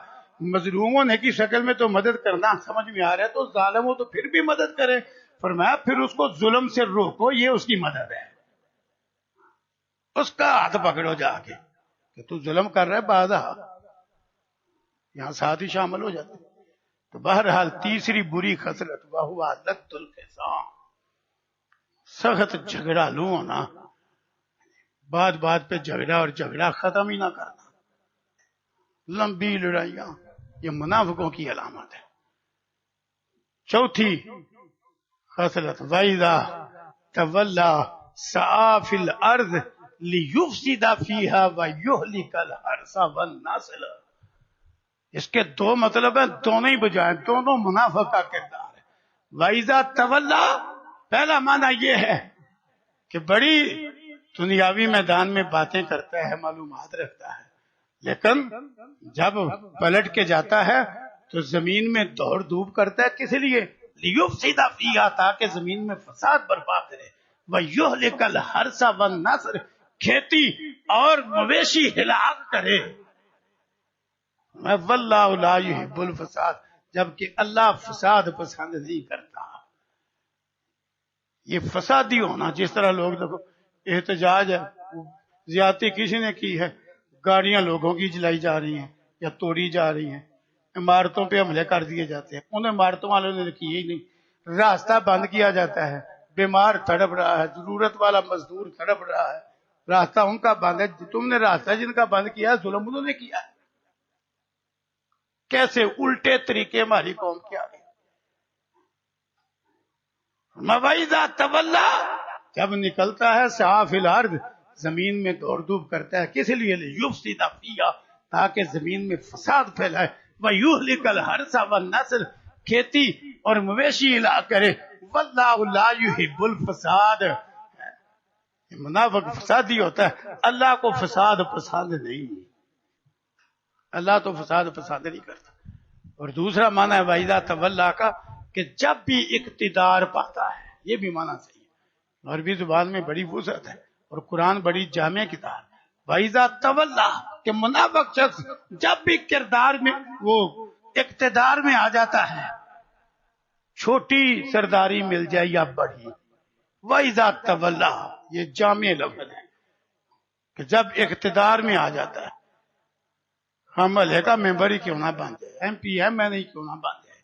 Speaker 1: مظلوم ہونے کی شکل میں تو مدد کرنا سمجھ میں آ رہا ہے، تو ظالم ہو تو پھر بھی مدد کرے. فرمایا پھر اس کو ظلم سے روکو، یہ اس کی مدد ہے. اس کا ہاتھ پکڑو جا کے کہ تو ظلم کر رہا ہے، بادہ یہاں ساتھ ہی شامل ہو جاتے. تو بہرحال تیسری بری خصلت وہ لت الخصام، سخت جھگڑا لو ہونا، بات بات پہ جھگڑا اور جھگڑا ختم ہی نہ کرنا، لمبی لڑائیاں، یہ منافقوں کی علامت ہے. چوتھی خصلت وَإِذَا تَوَلَّى سَعَىٰ فِي الْأَرْضِ لِيُفْسِدَ فِيهَا وَيُهْلِكَ الْحَرْثَ وَالنَّسْلَ. اس کے دو مطلب ہیں، دونوں ہی بجائے، دونوں منافق کا کردار ہے. وَإِذَا تَوَلَّى پہلا معنی یہ ہے کہ بڑی دنیاوی میدان میں باتیں کرتا ہے، معلومات رکھتا ہے، لیکن جب پلٹ کے جاتا ہے تو زمین میں دوڑ دھوپ کرتا ہے. کس لیے؟ لیفسد فیہا، تاکہ زمین میں فساد برپا کرے. ویہلک الحرث والنسل، کھیتی اور مویشی ہلاک کرے. واللہ لا یحب الفساد، جبکہ اللہ فساد پسند نہیں کرتا. یہ فسادی ہونا، جس طرح لوگ دیکھو احتجاج ہے، زیادتی کسی نے کی ہے، گاڑیاں لوگوں کی جلائی جا رہی ہیں یا توڑی جا رہی ہیں، عمارتوں پہ حملے کر دیے جاتے ہیں، ان عمارتوں والوں نے کیے ہی نہیں. راستہ بند کیا جاتا ہے، بیمار تڑپ رہا ہے، ضرورت والا مزدور تڑپ رہا ہے، راستہ ان کا بند ہے. تم نے راستہ جن کا بند کیا ہے ظلم انہوں نے کیا ہے. کیسے الٹے طریقے ہماری قوم کے آگے. وَإِذَا تَوَلَّى جب نکلتا ہے سعیٰ فی الارض، زمین میں دوڑ دھوپ کرتا ہے. کس لیے؟ لیفسد فیہا، تاکہ زمین میں فساد پھیلائے. وَیُہْلِکَ الْحَرْثَ وَالنَّسْلَ، کھیتی اور مویشی ہلاک کرے. وَاللَّهُ لَا يُحِبُّ الْفَسَادَ، منافق فسادی ہوتا ہے، اللہ کو فساد پسند نہیں، اللہ تو فساد پسند نہیں کرتا. اور دوسرا معنی ہے وَإِذَا تَوَلَّى کا کہ جب بھی اقتدار پاتا ہے، یہ بھی معنی صحیح ہے. عربی زبان میں بڑی وسعت ہے اور قرآن بڑی جامع کتاب. وَإِذَا تَوَلَّى کہ منافق شخص جب بھی کردار میں وہ اقتدار میں آ جاتا ہے، چھوٹی سرداری مل جائے یا بڑی. وَإِذَا تَوَلَّى یہ جامع لفظ ہے کہ جب اقتدار میں آ جاتا ہے، عملے کا ممبر ہی کیوں نہ بن جائے، ایم پی ایم این ہی کیوں نہ بن جائے،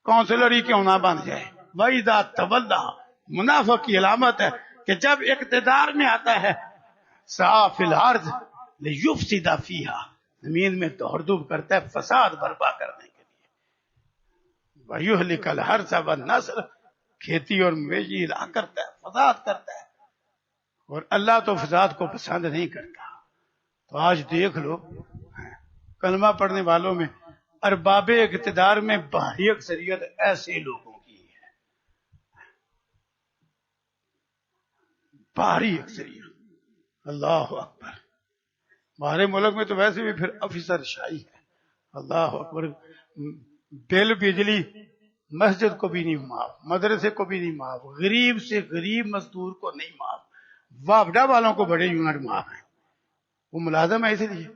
Speaker 1: کونسلر ہی کیوں نہ بن جائے. وَإِذَا تَوَلَّى منافق کی علامت ہے کہ جب اقتدار میں آتا ہے سعیٰ فی الارض لیفسد فیہا، زمین میں دوڑ دھوپ کرتا ہے فساد برپا کرنے کے لیے. وَیُہْلِکَ الْحَرْثَ وَالنَّسْلَ، کھیتی اور مویشی ہلاک کرتا ہے، فساد کرتا ہے. اور اللہ تو فساد کو پسند نہیں کرتا. تو آج دیکھ لو کلمہ پڑھنے والوں میں ارباب اقتدار میں بھاری اکثریت ایسے لوگوں کی ہے، بھاری اکثریت. اللہ اکبر. ہمارے ملک میں تو ویسے بھی پھر افسر شاہی ہے. اللہ اکبر. بل بجلی مسجد کو بھی نہیں معاف، مدرسے کو بھی نہیں معاف، غریب سے غریب مزدور کو نہیں معاف، وابڈا والوں کو بڑے یونٹ معاف ہیں. وہ ملازم ہے اس لیے.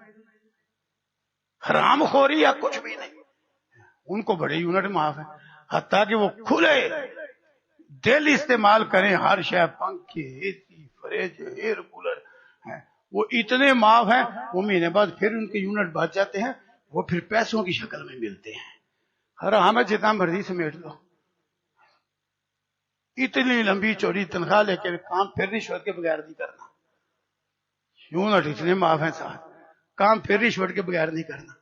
Speaker 1: حرام خوری یا کچھ بھی نہیں، ان کو بڑے یونٹ معاف ہے، حتیٰ کہ وہ کھلے دل استعمال کریں، ہر شے، پنکھے، اے سی، فریج، ایئر کولر، وہ اتنے معاف ہیں، وہ مہینے بعد پھر ان کے یونٹ بچ جاتے ہیں، وہ پھر پیسوں کی شکل میں ملتے ہیں۔ حرام ہے جتنا مرضی سمیٹ لو، اتنی لمبی چوڑی تنخواہ لے کے کام پھر رشوت کے بغیر نہیں کرنا، یونٹ اتنے معاف ہیں ساتھ، کام پھر رشوت کے بغیر نہیں کرنا۔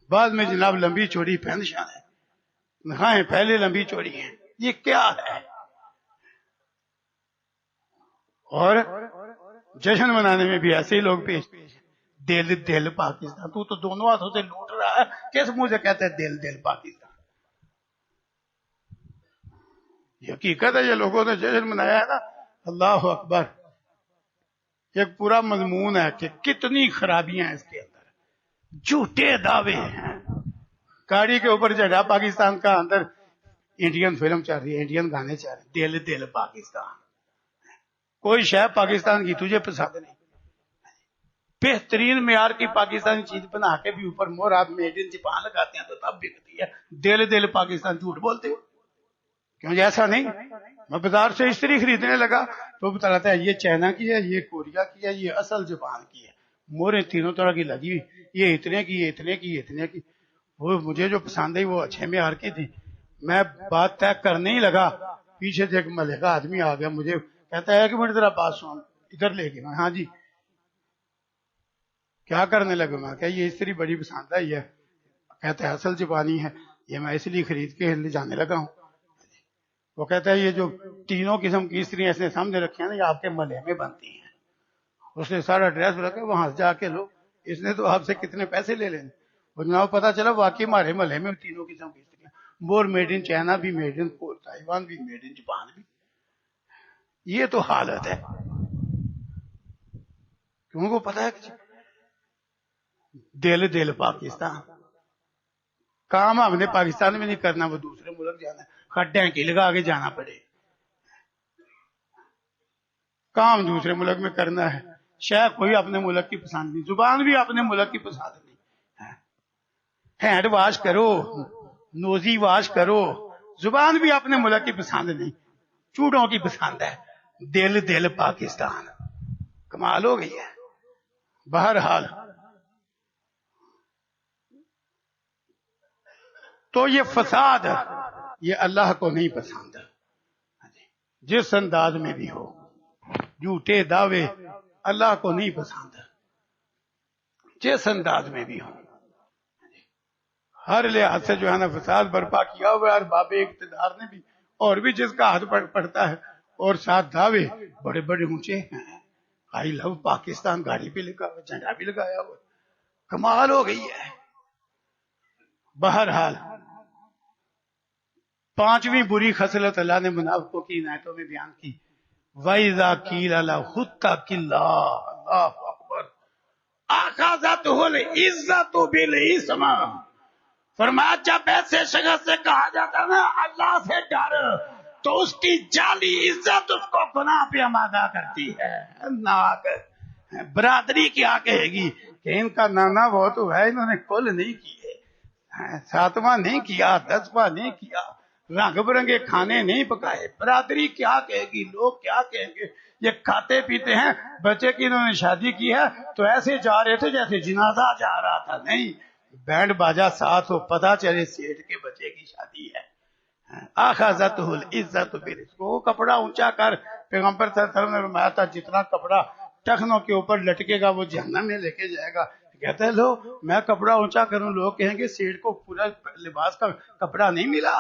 Speaker 1: بعد میں جناب لمبی چوڑی پینشن ہے، تنخواہیں پہلے لمبی چوڑی ہیں، یہ کیا ہے؟ اور جشن منانے میں بھی ایسے ہی لوگ پیش دل دل پاکستان، تو دونوں ہاتھوں سے لوٹ رہا ہے، کس منہ سے کہتا ہے دل دل پاکستان؟ یہ حقیقت ہے، یہ لوگوں نے جشن منایا ہے نا، اللہ اکبر، ایک پورا مضمون ہے کہ کتنی خرابیاں ہیں اس کے اندر، جھوٹے دعوے ہیں، گاڑی کے اوپر جگہ پاکستان کا، اندر انڈین فلم چل رہی ہے، انڈین گانے چل رہے ہیں، دل دل پاکستان، کوئی شے پاکستان کی تجھے پسند نہیں، بہترین معیار کی پاکستانی چیز بنا کے بھی اوپر مور آپ میڈ ان جاپان لگاتے ہیں تو تب بکتی ہے، دل دل پاکستان، جھوٹ بولتے ہو کیوں؟ ایسا نہیں، میں بازار سے استری خریدنے لگا تو بتا رہا تھا یہ چائنا کی ہے، یہ کوریا کی ہے، یہ اصل جاپان کی ہے، موریں تینوں طرح کی لگی ہوئی، یہ اتنے کی، یہ اتنے کی، یہ اتنے کی، وہ مجھے جو پسند ہے وہ اچھے معیار کی تھی، میں بات طے کرنے ہی لگا، پیچھے سے ایک ملے کا آدمی آ گیا، مجھے کہتا ہے کہ منٹ ذرا بات سن، ادھر لے کے، ہاں جی کیا کرنے لگے؟ میں کہ یہ استری بڑی پسند ہے، یہ کہتا ہے اصل جاپانی ہے، یہ میں اس لیے خرید کے لے جانے لگا ہوں۔ وہ کہتا ہے یہ جو تینوں قسم کی استری ایسے سامنے رکھے ہیں نا، یہ آپ کے محلے میں بنتی ہیں، اس نے سارا ایڈریس رکھا، وہاں سے جا کے لو، اس نے تو آپ سے کتنے پیسے لے لینے۔ اور جناب پتا چلا واقعی ہمارے محلے میں تینوں قسم کی استریاں، مور میڈ ان چائنا بھی، میڈ ان تائیوان بھی، میڈ ان جاپان بھی۔ یہ تو حالت ہے، کیوں کو پتا ہے کہ دل دل پاکستان، کام ہم نے پاکستان میں نہیں کرنا، وہ دوسرے ملک جانا ہے، کھڈیں کی لگا کے جانا پڑے، کام دوسرے ملک میں کرنا ہے، شاید کوئی اپنے ملک کی پسند نہیں، زبان بھی اپنے ملک کی پسند نہیں، ہینڈ واش کرو، نوزی واش کرو، زبان بھی اپنے ملک کی پسند نہیں، چوڑوں کی پسند ہے، دل دل پاکستان، کمال ہو گئی ہے۔ بہرحال تو یہ فساد یہ اللہ کو نہیں پسند، جس انداز میں بھی ہو، جھوٹے دعوے اللہ کو نہیں پسند، جس انداز میں بھی ہو، ہر لحاظ سے جو ہے نا فساد برپا کیا ہوا ہے، اور باب اقتدار نے بھی، اور بھی جس کا ہاتھ پڑتا ہے، اور ساتھ دعوے بڑے بڑے اونچے ہیں، آئی لو پاکستان گاڑی پہ لگا ہوا، جھنڈا بھی لگایا ہوا، کمال ہو گئی ہے۔ بہرحال پانچویں بری خصلت اللہ نے منافقوں کی عنایتوں میں بیان کی، وَإِذَا قِيلَ لَهُ اتَّقِ اللَّهَ، اللہ اکبر، أَخَذَتْهُ الْعِزَّةُ بِالْإِثْمِ، فرمایا جب ایسے شخص سے کہا جاتا نا اللہ سے ڈر، تو اس کی جعلی عزت اس کو گناہ پہ آمادہ کرتی ہے۔ ناک برادری کیا کہے گی کہ ان کا نانا وہ تو ہے، انہوں نے کل نہیں کیے، ساتواں نہیں کیا، 10واں نہیں کیا، رنگ برنگے کھانے نہیں پکائے، برادری کیا کہے گی، لوگ کیا کہیں گے، یہ کھاتے پیتے ہیں، بچے کی انہوں نے شادی کی ہے تو ایسے جا رہے تھے جیسے جنازہ جا رہا تھا، نہیں بینڈ باجا ساتھ ہو، پتا چلے سیٹ کے بچے کی شادی ہے۔ اخذتہ العزت بالرزق، وہ کپڑا اونچا کر، پیغمبر صلی اللہ علیہ وسلم نے فرمایا تھا جتنا کپڑا ٹخنوں کے اوپر لٹکے گا وہ جہنم میں لے کے جائے گا۔ کہتے ہیں لو میں کپڑا اونچا کروں، لوگ کہیں گے سیٹ کو پورا لباس کا کپڑا نہیں ملا۔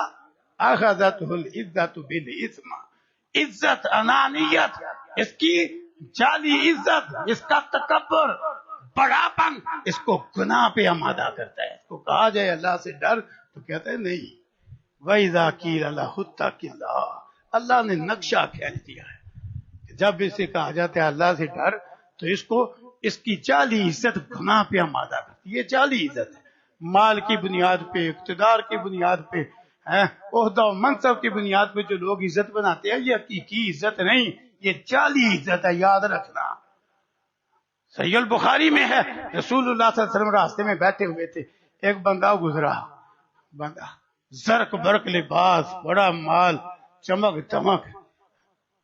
Speaker 1: اخذتہ العزت بالاسم، عزت انانیت، اس کی جعلی عزت، اس کا تکبر، بڑا پن اس کو گناہ پہ آمادہ کرتا ہے۔ اس کو کہا جائے اللہ سے ڈر تو کہتے ہیں نہیں، وَإِذَا قِيلَ لَهُ اتَّقِ اللَّهَ، اللہ نے نقشہ کھینچ دیا ہے، جب اسے کہا جاتا ہے اللہ سے ڈر تو اس کو اس کی جعلی عزت گناہ پہ آمادہ کرتی ہے۔ یہ جعلی عزت ہے، مال کی بنیاد پہ، اقتدار کی بنیاد پہ، عہدہ و منصب کی بنیاد پہ جو لوگ عزت بناتے ہیں، یہ حقیقی عزت نہیں، یہ جعلی عزت ہے، یاد رکھنا۔ صحیح البخاری میں ہے رسول اللہ صلی اللہ علیہ وسلم راستے میں بیٹھے ہوئے تھے، ایک بندہ گزرا، بندہ زرق برق لباس، بڑا مال، چمک چمک،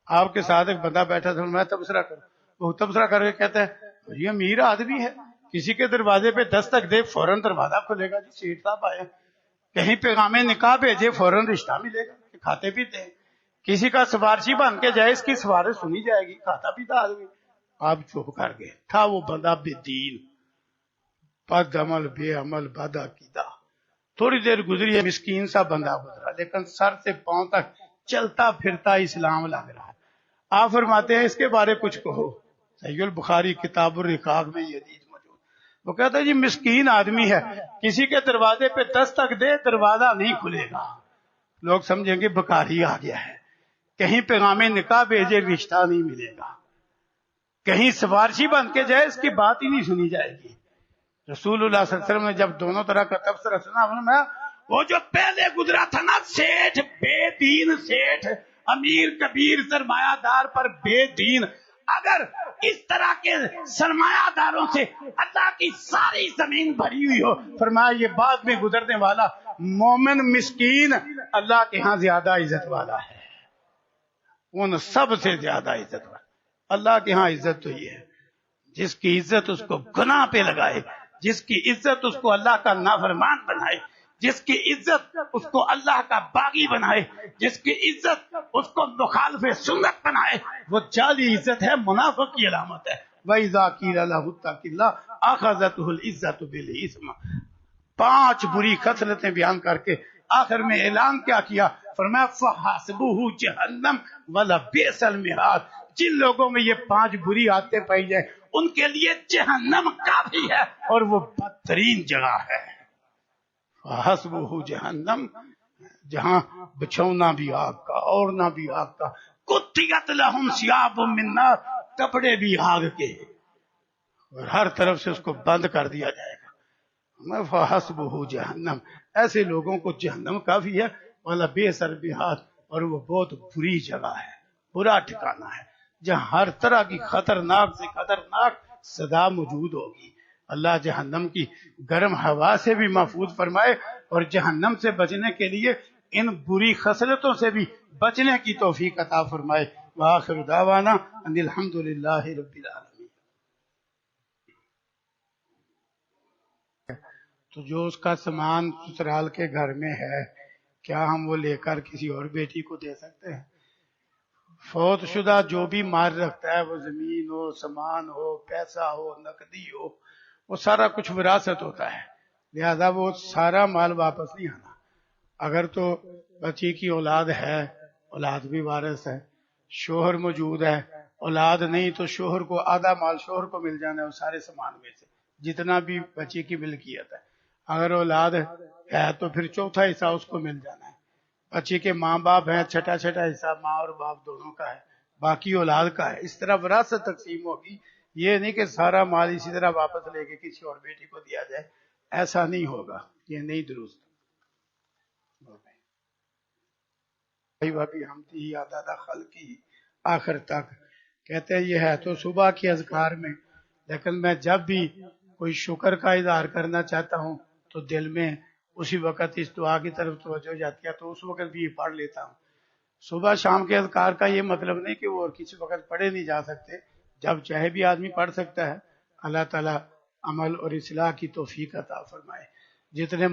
Speaker 1: آپ کے ساتھ ایک بندہ بیٹھا تھا، میں تبصرہ کروں، وہ تبصرہ کر کے کہتا ہے یہ امیر آدمی ہے، کسی کے دروازے پہ دستک دے فوراً دروازہ کھلے گا، جی سیٹ صاحب آئے، کہیں پیغام نکاح بھیجے فوراً رشتہ ملے گا، کھاتے پیتے ہیں، کسی کا سفارشی بن کے جائے اس کی سفارش سنی جائے گی، کھاتا پیتا آدمی۔ آپ چپ کر گئے، تھا وہ بندہ بے دین، بد عمل، بے عمل، بد عقیدہ۔ تھوڑی دیر گزری ہے، مسکین سا بندہ گزرا، لیکن سر سے پاؤں تک چلتا پھرتا اسلام لگ رہا ہے۔ آپ فرماتے ہیں اس کے بارے کچھ کہو۔ صحیح البخاری کتاب الرقاق میں یہ حدیث موجود، وہ کہتا ہے جی مسکین آدمی ہے، کسی کے دروازے پہ دستک دے دروازہ نہیں کھلے گا، لوگ سمجھیں گے بکاری آ گیا ہے، کہیں پیغام نکاح بھیجے رشتہ نہیں ملے گا، کہیں سفارشی بن کے جائے اس کی بات ہی نہیں سنی جائے گی۔ رسول اللہ صلی اللہ علیہ وسلم نے جب دونوں طرح کا تبصرہ سنا، فرمایا وہ جو پہلے گزرا تھا نا سیٹھ، بے دین سیٹھ، امیر کبیر سرمایہ دار پر بے دین، اگر اس طرح کے سرمایہ داروں سے اللہ کی ساری زمین بھری ہوئی ہو، فرمایا یہ بعد میں گزرنے والا مومن مسکین اللہ کے ہاں زیادہ عزت والا ہے، ان سب سے زیادہ عزت والا۔ اللہ کے ہاں عزت تو یہ ہے جس کی عزت اس کو گناہ پہ لگائے، جس کی عزت اس کو اللہ کا نافرمان بنائے، جس کی عزت اس کو اللہ کا باغی بنائے، جس کی عزت اس کو مخالف سنت بنائے، وہ جعلی عزت ہے، منافق کی علامت ہے۔ وَإِذَا قِيلَ لَهُ اتَّقِ اللَّهَ أَخَذَتْهُ الْعِزَّةُ بِالْإِثْمِ۔ 5 بری خصلتیں بیان کر کے آخر میں اعلان کیا کیا، فرمایا فَحَسْبُهُ جَهَنَّمَ وَلَبِئْسَ الْمِہَادُ۔ جن لوگوں میں یہ 5 بری عادتیں پائی جائیں ان کے لیے جہنم کافی ہے اور وہ بدترین جگہ ہے۔ فَحَسْبُهُ جَهَنَّمَ، جہاں بچھونا بھی آگ کا، اوڑھنا بھی آگ کا، قُطِّعَتْ لَهُمْ ثِيَابٌ مِّن نَّارٍ، کپڑے بھی آگ کے، اور ہر طرف سے اس کو بند کر دیا جائے گا۔ فَحَسْبُهُ جَهَنَّمَ، ایسے لوگوں کو جہنم کافی ہے، وَلَبِئْسَ الْمِہَادُ، اور وہ بہت بری جگہ ہے، برا ٹھکانہ ہے، جہاں ہر طرح کی خطرناک سے خطرناک سزا موجود ہوگی۔ اللہ جہنم کی گرم ہوا سے بھی محفوظ فرمائے اور جہنم سے بچنے کے لیے ان بری خصلتوں سے بھی بچنے کی توفیق عطا فرمائے۔ وآخر دعوانا ان الحمد للہ رب العالمین۔ تو جو اس کا سامان سسرال کے گھر میں ہے، کیا ہم وہ لے کر کسی اور بیٹی کو دے سکتے ہیں؟ فوت شدہ جو بھی مال رکھتا ہے، وہ زمین ہو، سامان ہو، پیسہ ہو، نقدی ہو، وہ سارا کچھ وراثت ہوتا ہے، لہذا وہ سارا مال واپس نہیں آنا۔ اگر تو بچی کی اولاد ہے، اولاد بھی وارث ہے، شوہر موجود ہے، اولاد نہیں تو شوہر کو آدھا مال شوہر کو مل جانا ہے، وہ سارے سامان میں سے جتنا بھی بچی کی ملکیت ہے۔ اگر اولاد ہے تو پھر چوتھا حصہ اس کو مل جانا ہے۔ بچی کے ماں باپ ہیں، چھٹا حصہ ماں اور باپ دونوں کا ہے، باقی اولاد کا ہے۔ اس طرح وراثت تقسیم ہوگی، یہ نہیں کہ سارا مال اسی طرح واپس لے کے کسی اور بیٹی کو دیا جائے، ایسا نہیں ہوگا، یہ نہیں درست۔ ہمتی عدد خلقی، آخر تک کہتے ہیں یہ ہے تو صبح کے اذکار میں، لیکن میں جب بھی کوئی شکر کا اظہار کرنا چاہتا ہوں تو دل میں اسی وقت اس دعا کی طرف توجہ جاتی ہے، تو اس وقت بھی یہ پڑھ لیتا ہوں۔ صبح شام کے اذکار کا یہ مطلب نہیں کہ وہ اور کسی وقت پڑھے نہیں جا سکتے، جب چاہے بھی آدمی پڑھ سکتا ہے۔ اللہ تعالیٰ عمل اور اصلاح کی توفیق عطا فرمائے۔ جتنے